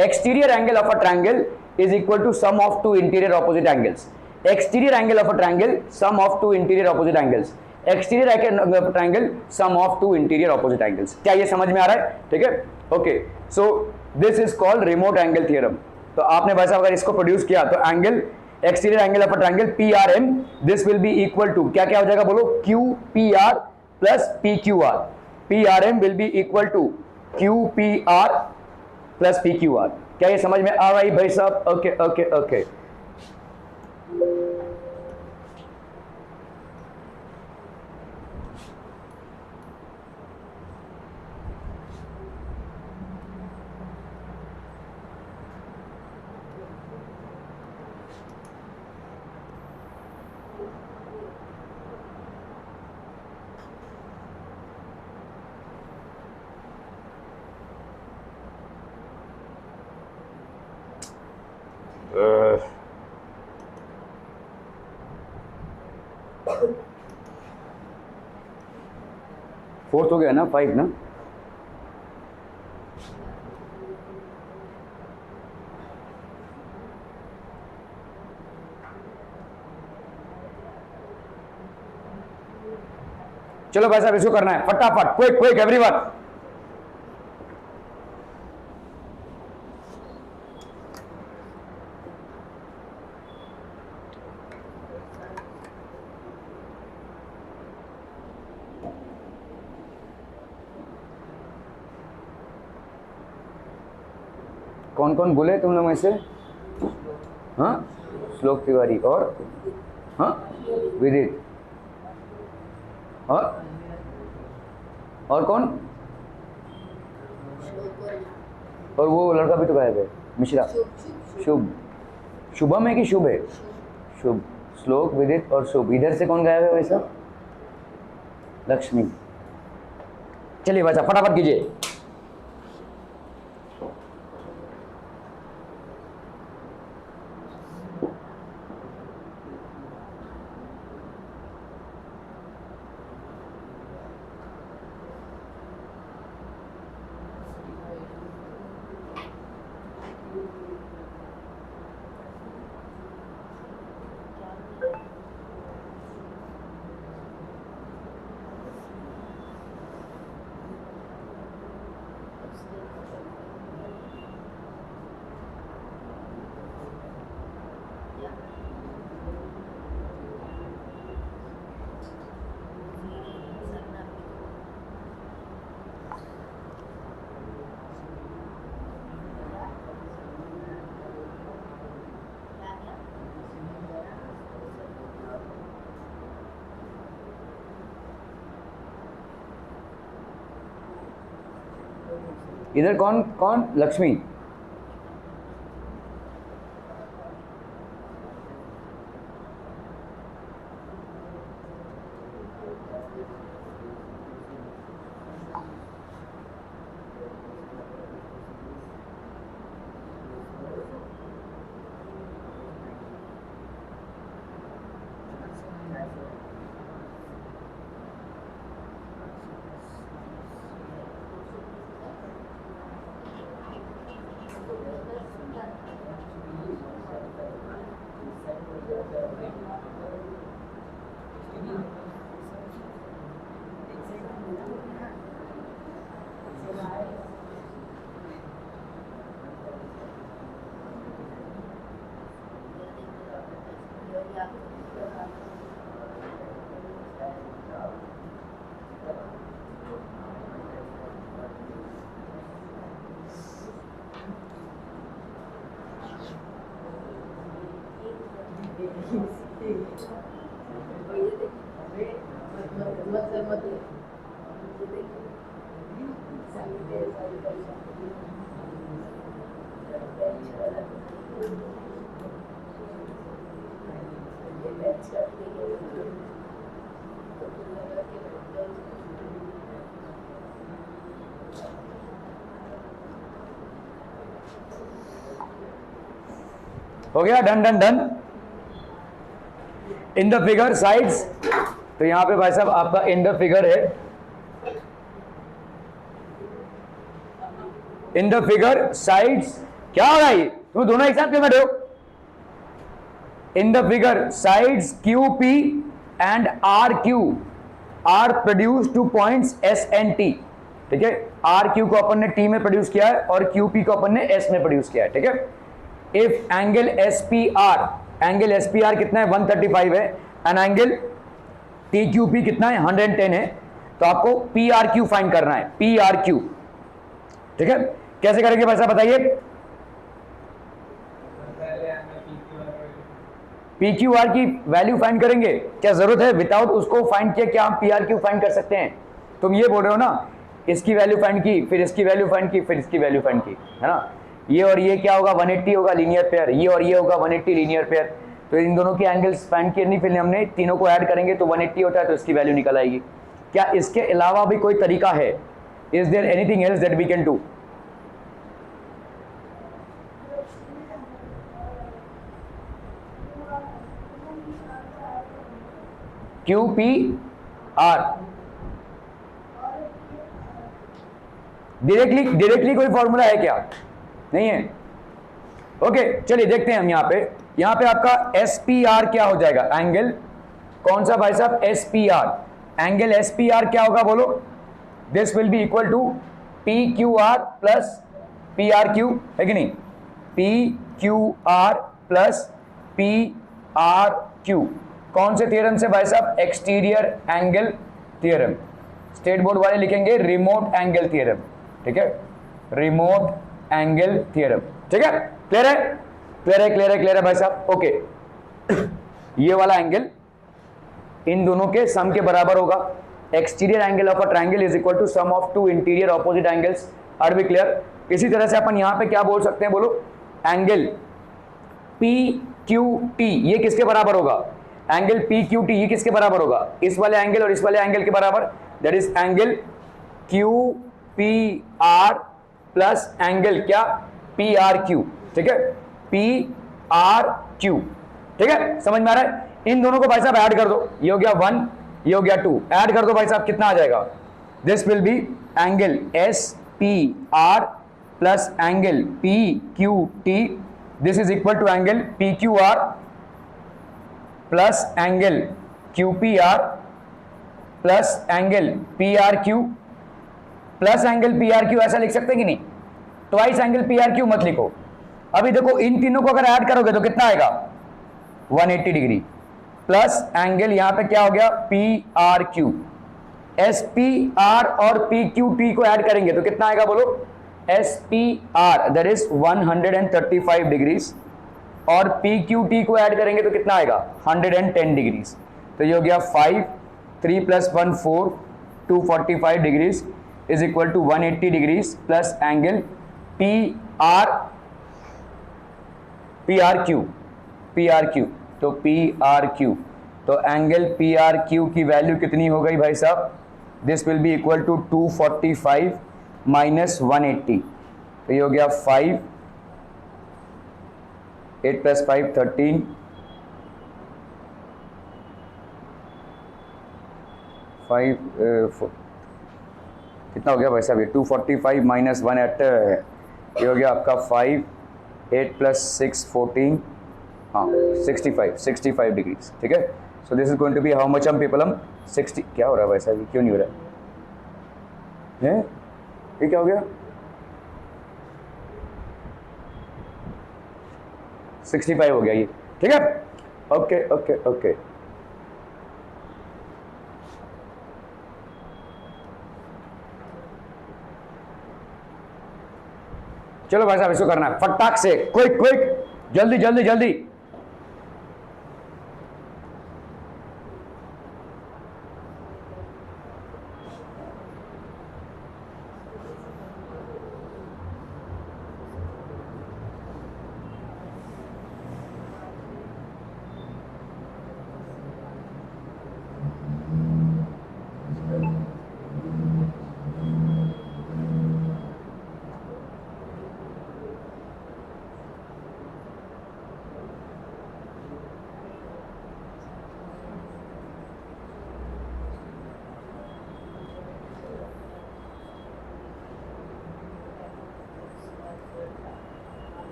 Exterior angle of a triangle is equal to sum of two interior opposite angles. Exterior angle of a triangle, sum of two interior opposite angles. Exterior angle of a triangle, sum of two interior opposite angles. क्या ये समझ में आ रहा है? ठीक है, okay. So this is called remote angle theorem. तो आपने वैसा अगर इसको प्रोड्यूस किया तो angle, exterior angle of a triangle PRM, this will be equal to क्या क्या हो जाएगा बोलो, QPR plus PQR. PRM will be equal to QPR plus PQR. क्या ये समझ में आ रहा है भाई साहब? Okay okay okay. फोर्थ हो गया ना, 5 ना. चलो भाई साहब इसको करना है फटाफट, क्विक क्विक एवरीवन. कौन कौन बोले तुम लोग में से? हाँ, श्लोक तिवारी और हाँ विदित और कौन? और वो लड़का भी तो गायब है, मिश्रा. शुभ, शुभम है कि शुभ है? शुभ, श्लोक, विदित और शुभ. इधर से कौन गायब है वैसा? लक्ष्मी. चलिए वैसा फटाफट कीजिए. इधर कौन कौन? लक्ष्मी. हो गया, done done done. In the figure sides, तो यहां पे भाई साहब आपका इन द फिगर है. इन द फिगर साइड्स क्या हो रहा है? तुम दोनों एक साथ क्यों बैठे हो? In the figure sides Q P and R Q R produce to points S and T, ठीक है। आर क्यू को अपन ने टी में प्रोड्यूस किया है और क्यू पी को अपन ने एस में प्रोड्यूस किया है, ठीक है। If angle S P are कितना है 135 है, and angle T Q P कितना है 110 है, तो आपको पी आर क्यू फाइंड करना है, पी आर क्यू, ठीक है। कैसे करेंगे भाई साहब बताइए? पी क्यू आर की वैल्यू फाइंड करेंगे, क्या जरूरत है विदाउट उसको फाइंड किए क्या हम पी आर क्यू फाइंड कर सकते हैं? तुम ये बोल रहे हो ना, इसकी वैल्यू फाइंड की, फिर इसकी वैल्यू फाइंड की, फिर इसकी वैल्यू फाइंड की, है ना। ये और ये क्या होगा 180 होगा लीनियर पेयर, ये और ये होगा 180 लीनियर पेयर, तो इन दोनों की एंगल्स फाइंड करनी, फिर हमने तीनों को ऐड करेंगे तो 180 होता है, तो इसकी वैल्यू निकल आएगी। क्या इसके अलावा भी कोई तरीका है? Is there anything else that we can do? Q P R directly कोई फॉर्मूला है क्या? नहीं है। ओके चलिए देखते हैं हम यहाँ पे आपका एस पी आर क्या हो जाएगा? एंगल कौन सा भाई साहब? S P R. Angle S P R क्या होगा बोलो? This will be equal to P Q R plus P R Q, है कि नहीं? P Q R plus P R Q. कौन से थ्योरम से भाई साहब? Exterior angle theorem. State board वाले लिखेंगे रिमोट एंगल थ्योरम, ठीक है, रिमोट एंगल थ्योरम, ठीक है। क्लियर है? क्लियर है भाई साहब। ओके ये वाला एंगल इन दोनों के सम के बराबर होगा। Exterior angle of a triangle is equal to sum of two interior opposite angles. Are be clear? इसी तरह से अपन यहां पे क्या बोल सकते हैं बोलो? एंगल पी क्यू टी ये किसके बराबर होगा? एंगल पी क्यू टी ये किसके बराबर होगा? इस वाले एंगल और इस वाले एंगल के बराबर, that is angle Q P R plus angle क्या? पी आर क्यू, ठीक है, पी आर क्यू, ठीक है। समझ में आ रहा है? इन दोनों को भाई साहब ऐड कर दो, ये हो गया 1, ये हो गया 2, ऐड कर दो भाई साहब, कितना आ जाएगा? This will be angle S P R plus angle P Q T, this is equal to angle P Q R plus angle Q P R plus angle P R Q plus angle P R Q. ऐसा लिख सकते हैं कि नहीं? Twice angle P R Q मत लिखो। अभी देखो इन तीनों को अगर ऐड करोगे तो कितना आएगा? 180 डिग्री प्लस एंगल यहां पे क्या हो गया? P R Q. S P are और पी क्यू टी को ऐड करेंगे तो कितना आएगा बोलो? S P are that is 135 degrees और पी क्यू टी को ऐड करेंगे तो कितना आएगा? 110 डिग्रीज। तो ये हो गया 5, 3 + 1 4, 245 degrees is equal to 180 degrees plus angle P R Q, तो पी आर क्यू, तो एंगल पी आर क्यू की वैल्यू कितनी हो गई भाई साहब? This will be equal to 245 minus 180, तो ये हो गया 5, 8 + 5 13, 5 कितना हो गया भाई साहब? ये 245 माइनस 180, ये हो गया आपका 5, 8 + 6 14, हाँ 65 डिग्रीज, ठीक है। So this is going to be how much हम पीपल? हम 60, क्या हो रहा है भाई साहब? ये क्यों नहीं हो रहा है? ये क्या हो गया? 65 हो गया ये, ठीक है। ओके ओके ओके, चलो भाई साहब इसको करना है फटाक से, क्विक जल्दी जल्दी जल्दी।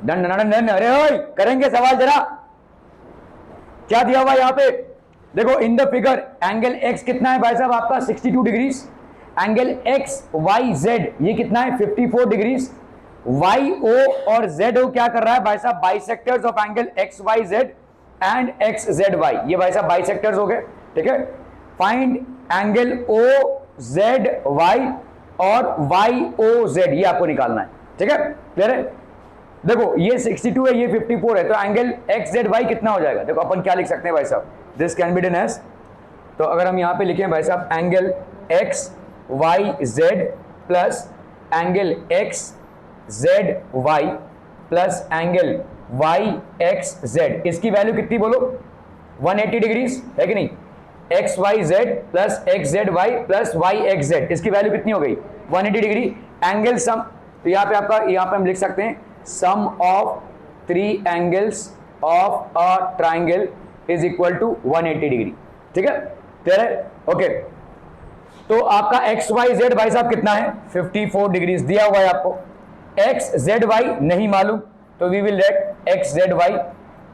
Done done done. अरे ओए करेंगे सवाल जरा, क्या दिया हुआ यहाँ पे देखो, in the figure angle x कितना है भाई साहब आपका 62 degrees, angle x Y Z ये कितना है 54 डिग्रीज, वाई ओ और जेड ओ क्या कर रहा है भाई साहब, bisectors of angle x Y Z and X Z Y, ये भाई साहब बाइसेक्टर्स हो गए, ठीक है। Find angle O Z Y और वाई ओ जेड, ये आपको निकालना है, ठीक है, क्लियर है। देखो ये 62 है, ये 54 है, तो एंगल एक्स जेड वाई कितना हो जाएगा, देखो अपन क्या लिख सकते हैं भाई साहब, this can be done as, तो अगर हम यहां पे लिखें भाई साहब angle x Y Z plus angle X Z Y plus angle Y X Z, इसकी वैल्यू कितनी बोलो 180 डिग्रीज है कि नहीं, X Y Z plus X Z Y plus Y X Z, इसकी वैल्यू कितनी हो गई 180 डिग्री। एंगल सम, तो यहाँ पे आपका, यहाँ पे हम लिख सकते हैं sum of 3 angles of a triangle is equal to 180 degree, ठीक है, क्लियर है, ओके। तो आपका एक्स वाई जेड भाई साहब कितना है 54 डिग्रीज दिया हुआ है आपको, एक्स जेड वाई नहीं मालूम, तो we will let X Z Y,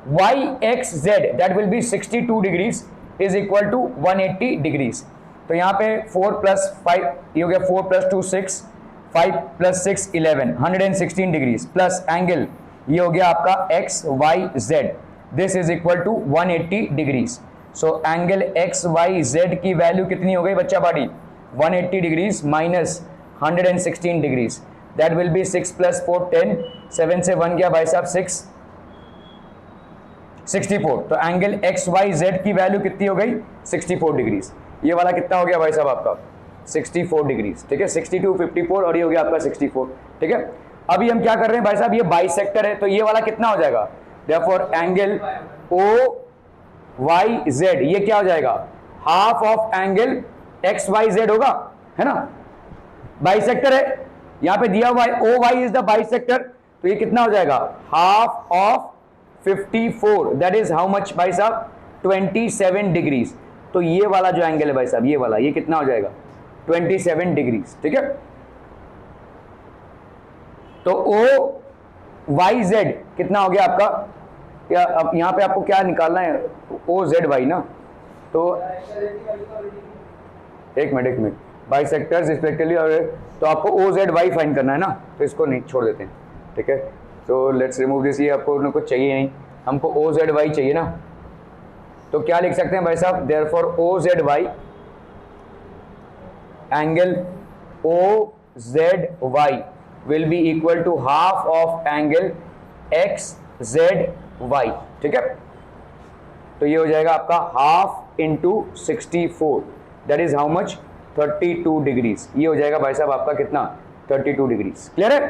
Y X Z that will be 62 degrees is equal to 180 degrees. तो यहाँ पे 4 प्लस 5 ये हो गया, 4 plus 2 6, 5 plus 6 11, 116 degrees plus angle ये हो गया आपका X Y Z, this is equal to 180 degrees. So angle x Y Z की वैल्यू कितनी हो गई बच्चा party 180 degrees minus 116 degrees, that will be 6 plus 4 10, 7 से 1 गया भाई साहब 6 64, तो एंगल एक्स वाई जेड की वैल्यू कितनी हो गई 64 डिग्रीज, ये वाला कितना हो गया भाई साहब आपका 64 डिग्रीज, ठीक है, 62 54 और ये हो गया आपका 64, ठीक है। अभी हम क्या कर रहे हैं भाई साहब, ये बाइसेक्टर है, तो ये वाला कितना हो जाएगा, therefore angle O Y Z ये क्या हो जाएगा half of angle x Y Z होगा, है ना, बाइसेक्टर है, यहां पे दिया हुआ है O Y is the bisector, तो ये कितना हो जाएगा half of 54, that is how much भाई साहब 27 डिग्रीज। तो ये वाला जो एंगल है भाई साहब, ये वाला, ये कितना हो जाएगा 27 डिग्रीज, ठीक है। तो ओ वाई जेड कितना हो गया आपका, क्या अब यहां पे आपको क्या निकालना है ओ जेड वाई ना, तो एक मिनट बाइसेक्टर्स रिस्पेक्टिवली, और तो आपको ओ जेड वाई फाइंड करना है ना, तो इसको नहीं छोड़ देते हैं, ठीक है। तो लेट्स रिमूव दिस, ये आपको कुछ चाहिए नहीं, हमको ओ जेड वाई चाहिए ना, तो क्या लिख सकते हैं भाई साहब, therefore O Z Y angle O Z Y will be equal to half of angle X Z Y, ठीक है। तो ये हो जाएगा आपका half into 64, that is how much 32 degrees, ये हो जाएगा भाई साहब आपका कितना 32 डिग्रीज, क्लियर है,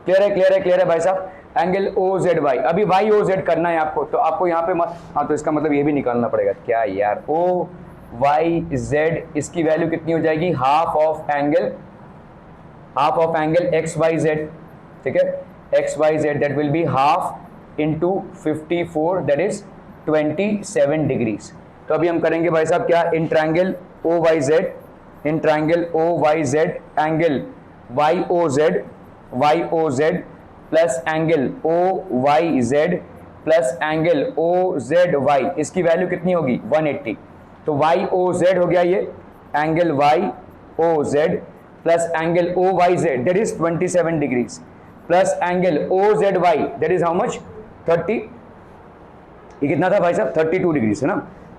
क्लियर है, क्लियर है, क्लियर है भाई साहब। एंगल ओ जेड वाई, अभी वाई ओ जेड करना है आपको, तो आपको यहाँ पे हाँ, तो इसका मतलब ये भी निकालना पड़ेगा, क्या यार ओ वाई जेड इसकी वैल्यू कितनी हो जाएगी half of angle x Y Z, ठीक है, X Y Z that will be half into 54 that is 27 degrees. तो अभी हम करेंगे भाई साहब क्या, in triangle O Y Z, in triangle O Y Z angle Y O Z plus angle O Y Z plus angle O Z Y, इसकी वैल्यू कितनी होगी 180, तो वाई ओ जेड हो गया ये angle Y O Z plus angle O Y Z that is 27 degrees plus angle O Z Y that is how much 30, ये कितना था भाई साहब 32 डिग्रीज है ना,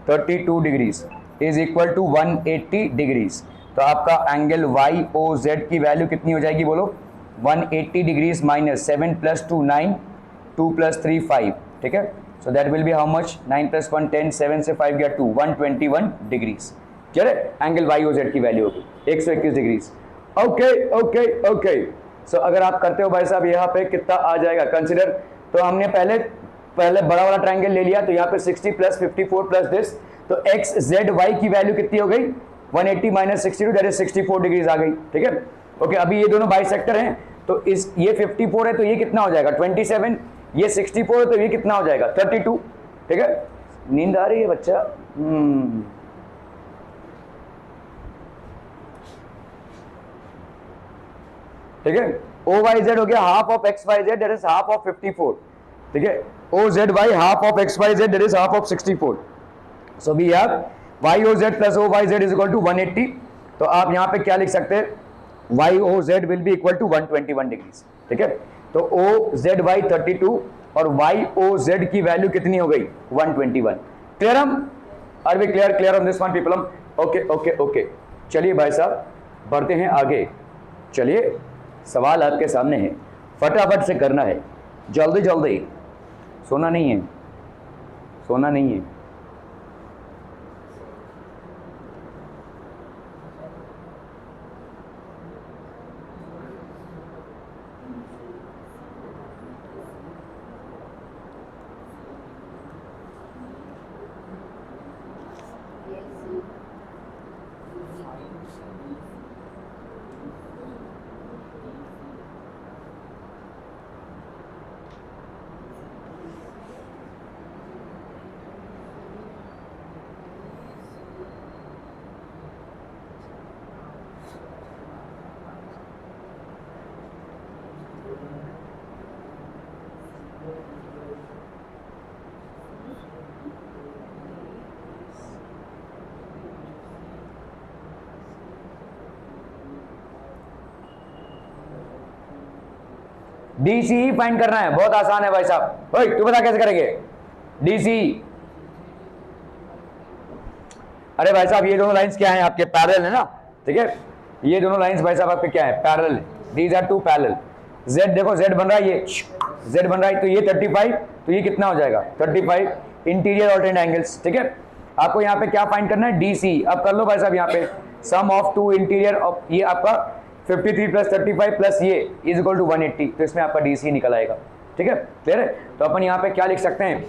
32 degrees is equal to 180 degrees. तो आपका एंगल वाई ओ जेड की वैल्यू कितनी हो जाएगी बोलो 180 डिग्रीज माइनस 7 प्लस 2 9, 2 प्लस 3 5, ठीक है, सो that will be how much 9 plus 1 10, 7 से 5 गया 2, 121 डिग्रीज, क्लियर है, एंगल वाई ओ जेड की वैल्यू होगी 121 डिग्रीज, ओके ओके ओके। सो अगर आप करते हो भाई साहब यहाँ पे कितना आ जाएगा कंसिडर, तो हमने पहले बड़ा वाला ट्रायंगल ले लिया, तो यहाँ पे 60 प्लस 54 प्लस दिस, तो एक्स जेड वाई की वैल्यू कितनी हो गई 180 माइनस 62 दैट इज 64 डिग्रीज आ गई, ठीक है, ओके। अभी ये दोनों बाइसेक्टर हैं, तो इस ये 54 है तो ये कितना हो जाएगा 27, ये 64 है तो ये कितना हो जाएगा 32, ठीक है। नींद आ रही है बच्चा, ठीक है। ओ वाई जेड हो गया half of X Y Z that is half of 54, ठीक है, O Z Y half of X Y Z that is half of 64. So we have Y O Z plus O Y Z is equal to 180. तो आप यहां पे क्या लिख सकते हैं, Y O Z will be equal to 121 degrees. ठीक है, तो ओ जेड वाई 32 और वाई ओ जेड की वैल्यू कितनी हो गई 121. क्लियर? हम are we clear on this one people? Okay okay okay. चलिए भाई साहब बढ़ते हैं आगे. चलिए सवाल आपके सामने है, फटाफट से करना है, जल्दी जल्दी, सोना नहीं है, सोना नहीं है. डीसीई फाइंड करना है, बहुत आसान है भाई साहब. ओए तू बता कैसे करेंगे डीसीई? अरे भाई साहब ये दोनों लाइंस क्या हैं आपके, पैरेलल है ना. ठीक है, ये दोनों लाइंस भाई साहब आपके क्या है, parallel. These are two parallel. Z देखो, जेड बन रहा है, ये जेड बन रहा है, तो ये 35, तो ये कितना हो जाएगा 35 इंटीरियर ऑल्टरनेट एंगल्स. ठीक है, आपको यहाँ पे क्या फाइंड करना है, डीसी. अब कर लो भाई साहब यहाँ पे सम ऑफ टू इंटीरियर ऑफ, ये आपका 53 प्लस 35 प्लस ये इज इक्वल टू 180. तो इसमें आपका डीसी निकल आएगा. ठीक है, क्लियर है. तो अपन यहाँ पे क्या लिख सकते हैं,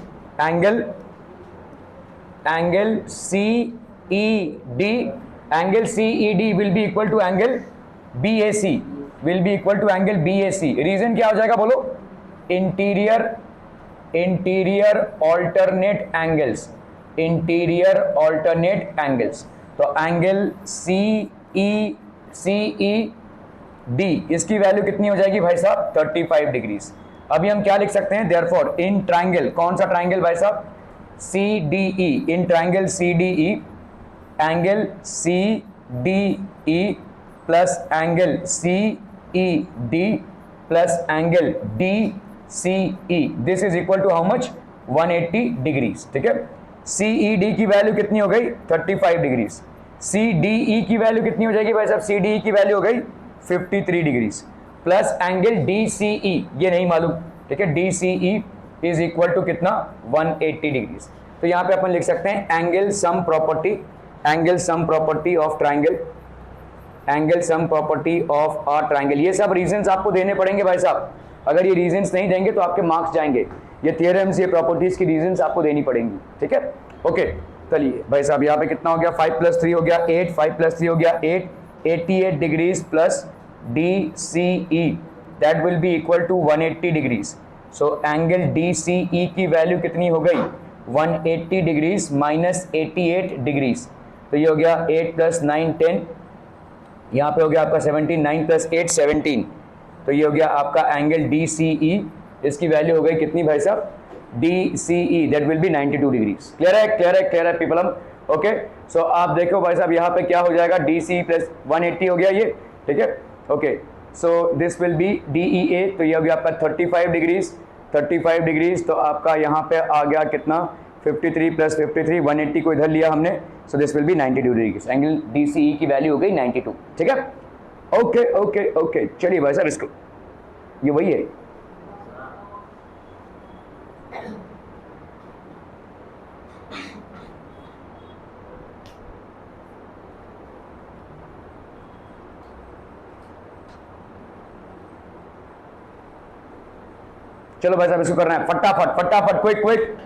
angle C E D, angle C E D will be equal to angle B A C, will be equal to angle B A C. Reason क्या हो जाएगा बोलो, interior alternate angles, interior alternate angles. तो एंगल सी ई डी इसकी वैल्यू कितनी हो जाएगी भाई साहब 35 डिग्रीज. अभी हम क्या लिख सकते हैं, देयरफॉर इन ट्राइंगल, कौन सा ट्राइंगल भाई साहब, C D E, in triangle C D E, angle C D E plus angle C E D plus angle D C E, this is equal to how much 180 degrees. ठीक है, सी ई डी की वैल्यू कितनी हो गई 35 डिग्रीज. सी डी ई की वैल्यू कितनी हो जाएगी भाई साहब, सी डी ई की वैल्यू हो गई 53 degrees plus angle D C E, ये नहीं मालूम. ठीक है, D C E is equal to कितना 180 डिग्रीज. तो यहाँ पे अपन लिख सकते हैं angle sum property, angle sum property of triangle, angle sum property of a triangle. ये सब रीजंस आपको देने पड़ेंगे भाई साहब, अगर ये रीजंस नहीं देंगे तो आपके मार्क्स जाएंगे. ये थियरम्स, ये प्रॉपर्टीज की रीजंस आपको देनी पड़ेंगी. ठीक है, ओके. चलिए भाई साहब यहाँ पे कितना हो गया, 5 प्लस 3 हो गया 8, 5 प्लस 3 हो गया 8, 88 degrees plus D C E, that will be equal to 180 degrees. So angle D C E की वैल्यू कितनी हो गई 180 डिग्रीज माइनस 88 डिग्रीज. तो ये हो गया 8 प्लस 9 10, यहाँ पे हो गया आपका 17, 9 प्लस 8 17. तो ये हो गया आपका एंगल डी सी ई, इसकी वैल्यू हो गई कितनी भाई साहब, D C E, that will be 92 degrees. Clear है, क्लियर है, क्लियर है पीपल हम. ओके, सो आप देखो भाई साहब यहाँ पे क्या हो जाएगा, डी सी प्लस 180 हो गया ये. ठीक है, okay. So this will be D E A, तो ये हो गया आपका 35 डिग्रीज, 35 डिग्रीज. तो आपका यहाँ पे आ गया कितना 53 प्लस 53, 180 को इधर लिया हमने, so this will be 92 degrees. Angle D C E की वैल्यू हो गई 92. ठीक है, ओके ओके ओके. चलिए भाई साहब इसको, ये वही है. चलो भाई साहब इसको करना है फटाफट फटाफट, quick quick.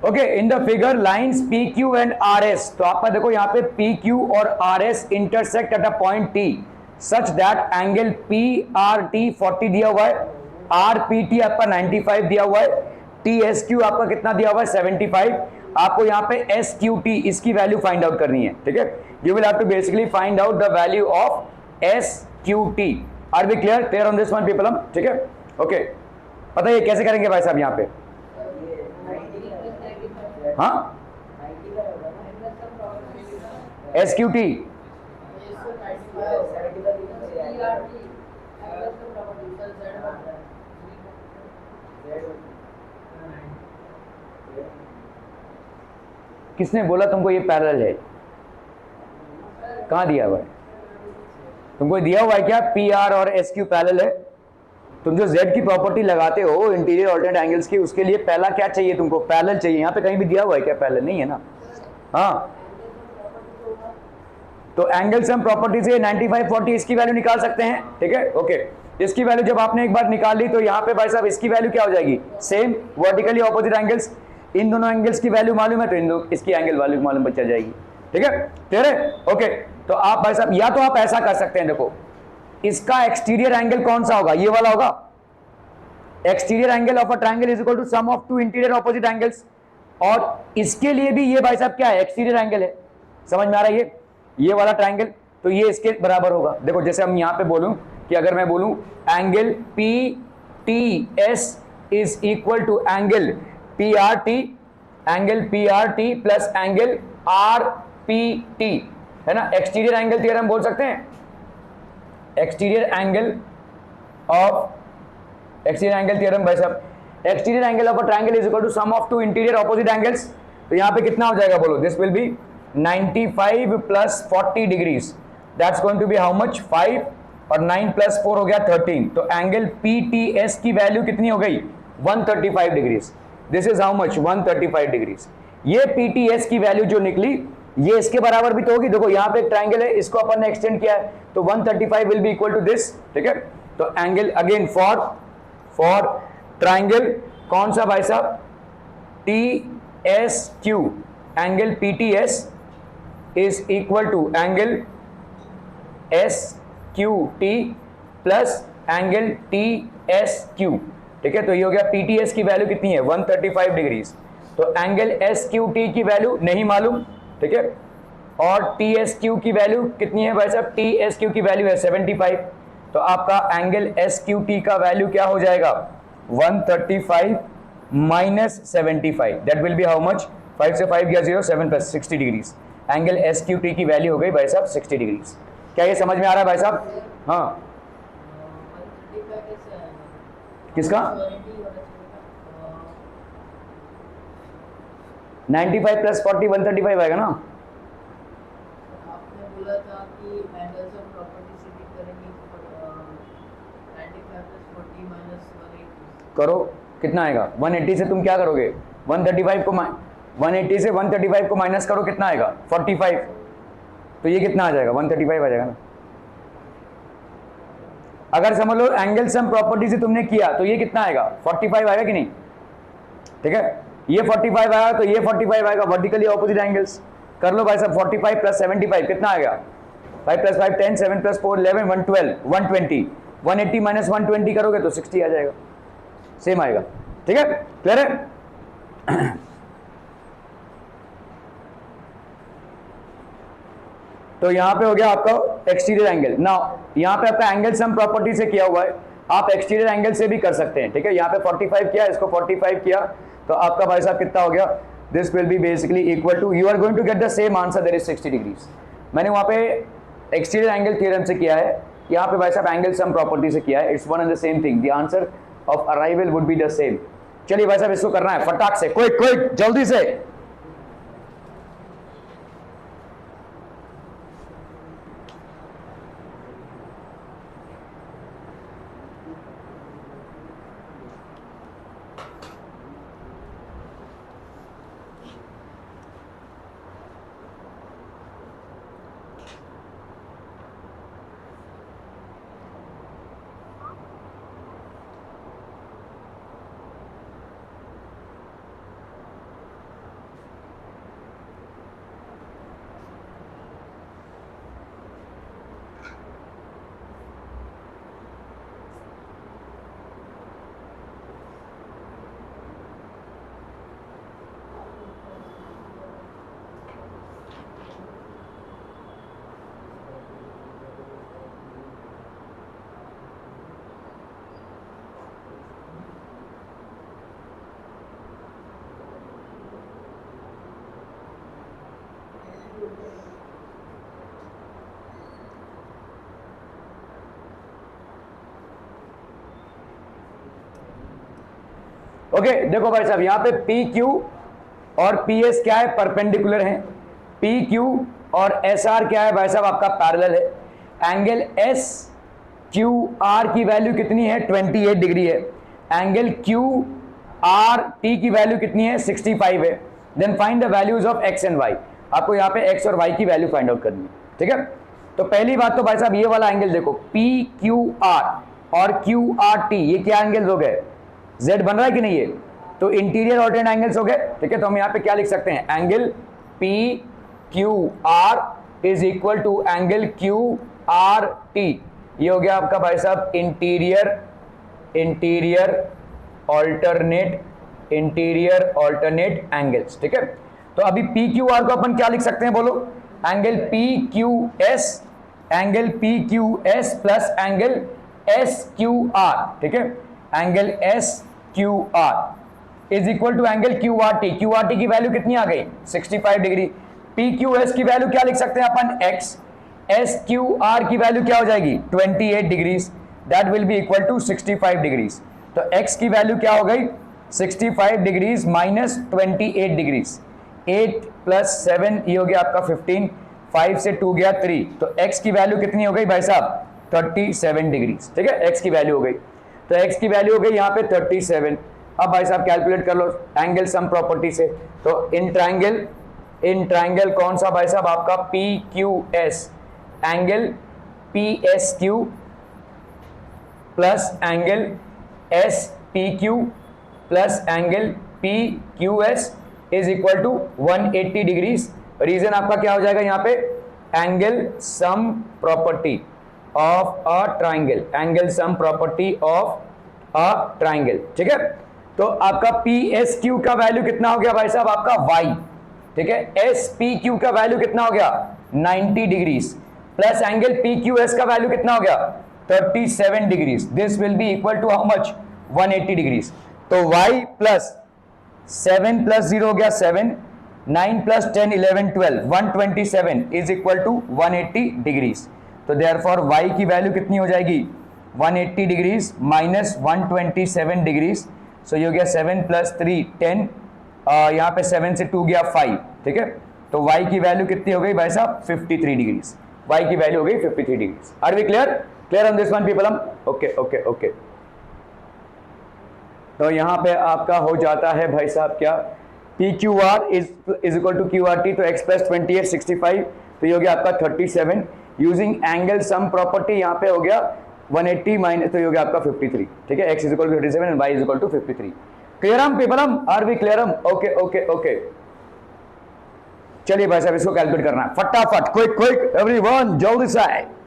Okay, in the figure lines P Q and R S, तो आपका देखो यहाँ पे पी क्यू और R S intersect at a point T such that angle P R T 40 दिया हुआ है, आर पी टी आपका 95 दिया हुआ है, टी एस क्यू आपका कितना दिया हुआ है 75। आपको यहाँ पे एस क्यू टी इसकी वैल्यू फाइंड आउट करनी है, ठीक है। You will have to basically find out the value of S Q T. Are we clear on this one people? ठीक है, ओके। पता है ये कैसे करेंगे भाई साहब यहाँ पे? हाँ, एस क्यू टी किसने बोला तुमको ये पैरेलल है? कहाँ दिया हुआ है तुमको? दिया हुआ है क्या पी आर और एस क्यू पैरेलल है? तुम जो Z की प्रॉपर्टी लगाते हो इंटीरियर ऑल्टरनेट एंगल्स की, उसके लिए पहला क्या चाहिए तुमको? पैरेलल चाहिए। यहाँ पे कहीं भी दिया हुआ है क्या पैरेलल? नहीं है ना। हाँ, तो एंगल सम प्रॉपर्टी से 95 40 इसकी वैल्यू निकाल सकते हैं, ठीक है, ओके। इसकी वैल्यू जब आपने एक बार निकाल ली तो यहाँ पे भाई साहब इसकी वैल्यू क्या हो जाएगी? Same, vertically opposite angles. इन दोनों एंगल्स की वैल्यू मालूम है तो इन दो इसकी एंगल वैल्यू मालूम बच जाएगी, ठीक है, क्लियर है, ओके। तो आप भाई साहब या तो आप ऐसा कर सकते हैं, देखो इसका एक्सटीरियर एंगल कौन सा होगा? ये वाला होगा। Exterior angle of a triangle is equal to sum of two interior opposite angles, और इसके लिए भी ये भाई साहब क्या है? एक्सटीरियर एंगल है। समझ में आ रहा है? ये वाला ट्रायंगल तो ये इसके बराबर होगा। देखो जैसे हम यहां पे बोलूं कि अगर मैं बोलूं angle P T S is equal to angle P R T, angle P R T plus angle R P T, है ना। एक्सटीरियर एंगल थ्योरम बोल सकते हैं। Exterior angle of exterior angle theorem भाई साहब, exterior angle of a triangle is equal to sum of two interior opposite angles. तो यहां पे कितना हो जाएगा बोलो? This will be 95 plus 40 degrees, that's going to be how much? 5, और 9 प्लस 4 हो गया 13। तो एंगल पी टी एस की वैल्यू कितनी हो गई? 135 degrees. This is how much? 135 degrees. ये पी टी एस की वैल्यू जो निकली ये इसके बराबर भी तो होगी। देखो यहाँ पे एक ट्रायंगल है, इसको अपन ने एक्सटेंड किया है तो 135 will be equal to this, ठीक है। तो एंगल अगेन फॉर ट्रायंगल कौन सा भाई साहब? T S Q, angle P T S is equal to angle S Q T plus angle T S Q, ठीक है। तो ये हो गया पी टी एस की वैल्यू कितनी है? 135 डिग्रीज। तो एंगल एस क्यू टी की वैल्यू नहीं मालूम, ठीक है, और टी एस क्यू की वैल्यू कितनी है भाई साहब? टी एस क्यू की वैल्यू है 75। तो आपका एंगल एस क्यू टी का वैल्यू क्या हो जाएगा? 135 minus 75, that will be how much? 5 से 5 गया 0, 7 plus 60 degrees. Angle S Q T की वैल्यू हो गई भाई साहब 60 डिग्रीज। क्या ये समझ में आ रहा है भाई साहब? हाँ, किसका? 95 प्लस 40 135 आएगा ना। आपने बोला था कि एंगल्स ऑफ प्रॉपर्टी से ठीक करेंगे तो 95 प्लस 40 माइनस 180 करो, कितना आएगा? 180 से तुम क्या करोगे? 135 को 180 से 135 को माइनस करो, कितना आएगा? 45। तो ये कितना आ जाएगा? 135 आ जाएगा ना। अगर समझ लो एंगल सम प्रॉपर्टी से तुमने किया तो ये कितना आएगा? 45 आएगा कि नहीं? ठीक है, ये 45 आया तो ये 45 आएगा, वर्टिकली ऑपोजिट एंगल्स। कर लो भाई साहब, 45 प्लस 75 कितना आएगा? 5 प्लस 5 10, 7 प्लस 4 11, 112, 120। 180 माइनस 120 करोगे तो 60 आ जाएगा, सेम आएगा, ठीक है, क्लियर है? तो यहां पे हो गया आपका एक्सटीरियर एंगल। नाउ यहां पे आपका एंगल सम प्रॉपर्टी से किया हुआ है, आप एक्सटीरियर एंगल से भी कर सकते हैं, ठीक है। यहाँ पे 45 किया, इसको 45 किया, तो आपका भाई साहब कितना हो गया? This will be basically equal to, you are going to get the same answer, that is 60 degrees. मैंने वहां पे एक्सटीरियर एंगल थ्योरम से किया है, यहाँ पे भाई साहब एंगल सम प्रॉपर्टी से किया है, it's one and the same thing, the answer of arrival would be the same. चलिए भाई साहब इसको करना है फटाक से, क्विक जल्दी से। ओके देखो भाई साहब, यहां पे पी क्यू और पी एस क्या है, परपेंडिकुलर है। पी क्यू और एस आर क्या है भाई साहब, आपका पैरेलल है। एंगल एस क्यू आर की वैल्यू कितनी है, 28 डिग्री है। एंगल क्यू आर टी की वैल्यू कितनी है, 65 है। Then find the values of X and Y. आपको यहाँ पे एक्स और वाई की वैल्यू फाइंड आउट करनी है, ठीक है। तो पहली बात तो भाई साहब ये वाला एंगल देखो, पी क्यू आर और क्यू आर टी, ये क्या एंगल्स हो गए, जेड बन रहा है कि नहीं, ये तो इंटीरियर ऑल्टरनेट एंगल्स हो गए, ठीक है। तो हम यहाँ पे क्या लिख सकते हैं, angle P Q R is equal to angle Q R T. ये हो गया आपका भाई साहब इंटीरियर ऑल्टरनेट एंगल्स, ठीक है। तो अभी पी क्यू आर को अपन क्या लिख सकते हैं बोलो, angle P Q S plus angle S Q R, ठीक है। Angle S Q R is equal to angle Q R T. Q R T की वैल्यू कितनी आ गई, 65 डिग्री। पी क्यू एस की वैल्यू क्या लिख सकते हैं अपन, एक्स। एस क्यू आर की वैल्यू क्या हो जाएगी, 28 degrees, that will be equal to 65 degrees. तो एक्स की वैल्यू क्या हो गई, 65 डिग्रीज माइनस 28 डिग्रीज। 8 प्लस 7 ये हो गया आपका 15, 5 से 2 गया 3, तो एक्स की वैल्यू कितनी हो गई भाई साहब, 37 डिग्रीज, ठीक है। एक्स की वैल्यू हो गई, तो x की वैल्यू हो गई यहाँ पे 37। अब भाई साहब कैलकुलेट कर लो एंगल सम प्रॉपर्टी से। तो इन ट्रायंगल कौन सा भाई साहब, आपका P Q S, angle P S Q plus angle S P Q plus angle P Q S is equal to 180 degrees. Reason आपका क्या हो जाएगा यहाँ पे, angle sum property of a triangle, angle sum property of a triangle, ठीक है। तो आपका पी एस क्यू का वैल्यू कितना हो गया भाई साहब, आपका वाई, ठीक है। एस पी क्यू का वैल्यू कितना हो गया, 90 degrees, plus angle P Q S का वैल्यू कितना हो गया, 37 degrees. This will be equal to how much, 180 degrees. तो वाई प्लस 7 प्लस 0 हो गया 7, 9 plus 10 11 12, 127 is equal to 180 degrees. तो देयरफॉर y की वैल्यू कितनी हो जाएगी, 180 डिग्रीज माइनस 127 डिग्रीज। सो ये हो गया 7 प्लस 3 10, यहाँ पे 7 से 2 गया 5, ठीक है। तो y की वैल्यू कितनी हो गई भाई साहब, 53 डिग्रीज। y की वैल्यू हो गई 53 degrees. Are we clear on this one people hmm, okay okay okay. तो यहाँ पे आपका हो जाता है भाई साहब क्या, P Q R is equal to Q R T, तो x प्लस 28 65, तो ये हो गया आपका 37। यूजिंग एंगल सम प्रॉपर्टी यहाँ पे हो गया 180 माइनस, तो ये हो गया आपका 53, ठीक है। x is equal to 37 and y is equal to 53। Clear hmm people hmm, are we clear hmm, okay okay okay. चलिए भाई साहब इसको कैलकुलेट करना है फटाफट, क्विक एवरीवन, जल्दी से।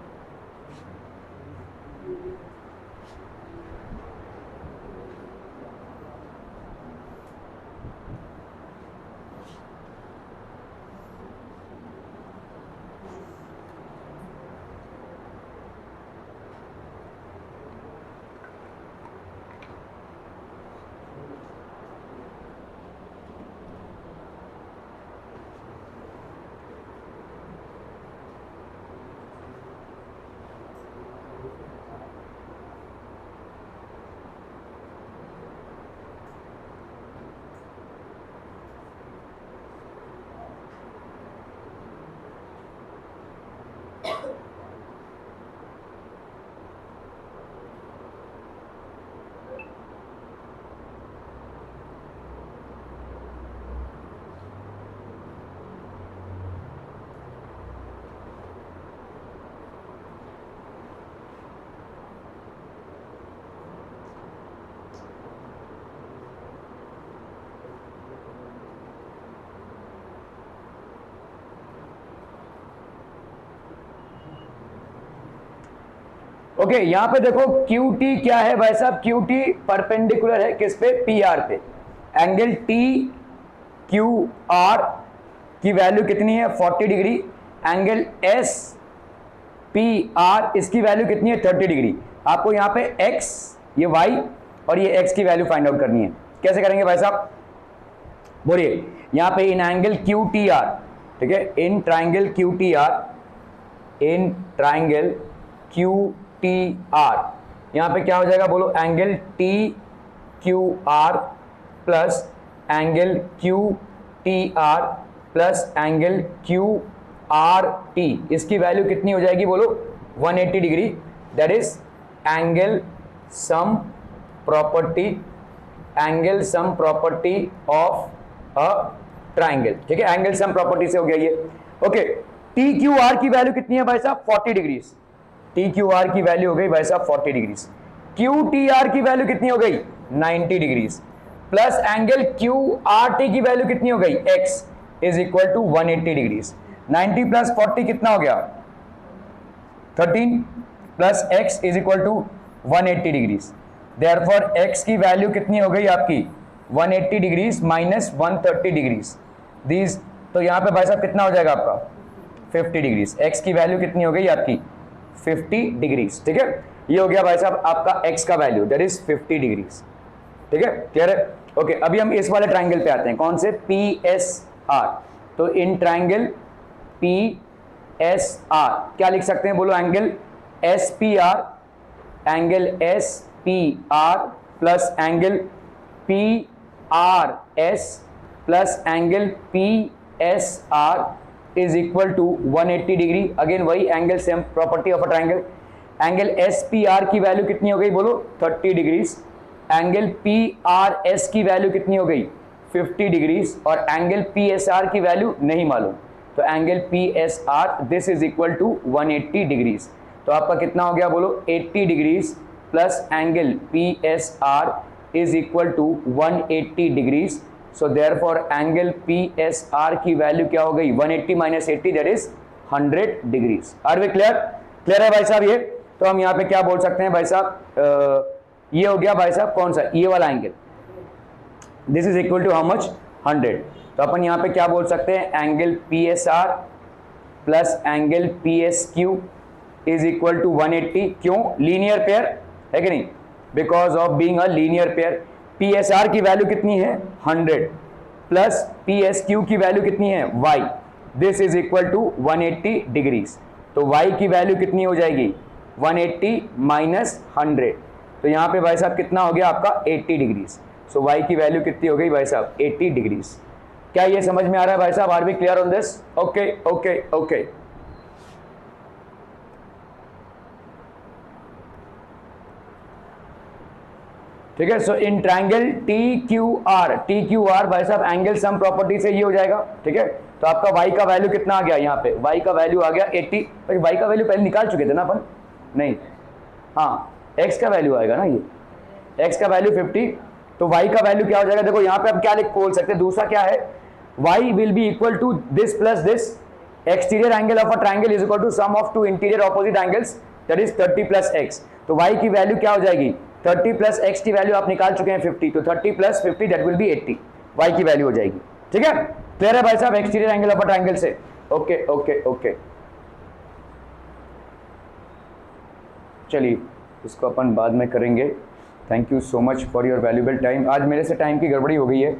ओके यहां पे देखो क्यू टी क्या है भाई साहब, क्यू टी परपेंडिकुलर है किस पे, पी आर पे। एंगल टी क्यू आर की वैल्यू कितनी है, 40 degree. Angle S P are इसकी वैल्यू कितनी है, 30 डिग्री। आपको यहाँ पे x, ये y और ये x की वैल्यू फाइंड आउट करनी है। कैसे करेंगे भाई साहब, बोलिए। यहाँ पे इन एंगल क्यू टी आर ठीक है, in triangle Q T are, in triangle Q T are, यहां पे क्या हो जाएगा बोलो, angle T Q R plus angle Q T are plus angle Q R T, इसकी वैल्यू कितनी हो जाएगी बोलो, 180 degree. That is angle sum property, angle sum property of a triangle. ठीक है, एंगल सम प्रॉपर्टी से हो गया ये। ओके, टी क्यू आर की वैल्यू कितनी है भाई साहब, 40 डिग्रीज। टी क्यू आर की वैल्यू हो गई भाई साहब 40 डिग्रीज। क्यू टी आर की वैल्यू कितनी हो गई, 90 degrees, plus angle Q R T की वैल्यू कितनी हो गई, x is equal to 180 degrees. 90 plus 40 कितना हो गया, 13 plus x is equal to 180 degrees. Therefore x की वैल्यू कितनी हो गई आपकी, 180 डिग्रीज माइनस 130 डिग्रीज दीज, तो यहां पे भाई साहब कितना हो जाएगा आपका 50 डिग्रीज। एक्स की वैल्यू कितनी हो गई आपकी 50 डिग्रीज। ठीक है, ये हो गया भाई साहब आपका एक्स का वैल्यू, दैट इज 50 डिग्रीज। ठीक है, क्लियर है। ओके, अभी हम इस वाले ट्राइंगल पे आते हैं, कौन से, पी एस आर। तो in triangle P S R क्या लिख सकते हैं बोलो, angle S P R, angle S P R plus angle P R S plus angle P S R is equal to 180 degree. Again वही angle same property of a triangle. Angle S P R की वैल्यू कितनी हो गई बोलो, 30 degrees. Angle P R S की वैल्यू कितनी हो गई, 50 डिग्रीज, और एंगल पी एस आर की वैल्यू नहीं मालूम, तो angle P S R this is equal to 180 degrees. तो आपका कितना हो गया बोलो, 80 degrees plus angle P S R is equal to 180 degrees. So therefore angle P S R की वैल्यू क्या हो गई, 180 minus 80 that is 100 degrees. Are we clear, clear है भाई साहब ये। तो हम यहाँ पे क्या बोल सकते हैं भाई साहब, ये हो गया भाई साहब कौन सा, ये वाला angle, this is equal to how much, 100। तो अपन यहाँ पे क्या बोल सकते हैं, angle P S R plus angle P S Q is equal to 180। क्यों, लीनियर पेयर है कि नहीं, because of being a linear pair. P S R की वैल्यू कितनी है 100 प्लस पी एस क्यू की वैल्यू कितनी है y, this is equal to 180 degrees. तो y की वैल्यू कितनी हो जाएगी, 180 माइनस 100, तो यहाँ पे भाई साहब कितना हो गया आपका 80 डिग्रीज। सो y की वैल्यू कितनी हो गई भाई साहब 80 डिग्रीज। क्या ये समझ में आ रहा है भाई साहब, are we clear on this. Okay okay okay, ठीक है। So in triangle T Q R, T Q R भाई साहब एंगल सम प्रॉपर्टी से ये हो जाएगा। ठीक है, तो आपका y का वैल्यू कितना आ गया, यहाँ पे y का वैल्यू आ गया 80। भाई y का वैल्यू पहले निकाल चुके थे ना अपन, नहीं, हाँ x का वैल्यू आएगा ना, ये x का वैल्यू 50, तो y का वैल्यू क्या हो जाएगा, देखो यहाँ पे अब क्या बोल सकते हैं, दूसरा क्या है, y will be equal to this plus this, exterior angle of a triangle is equal to sum of two interior opposite angles, that is 30 plus x। तो y की वैल्यू क्या हो जाएगी, 30 प्लस x की वैल्यू आप निकाल चुके हैं 50, तो 30 plus 50 that will B 80, y की वैल्यू हो जाएगी। ठीक है, क्लियर है भाई साहब, exterior angle of a triangle से। ओके ओके ओके, चलिए इसको अपन बाद में करेंगे। Thank you so much for your valuable time. आज मेरे से टाइम की गड़बड़ी हो गई है।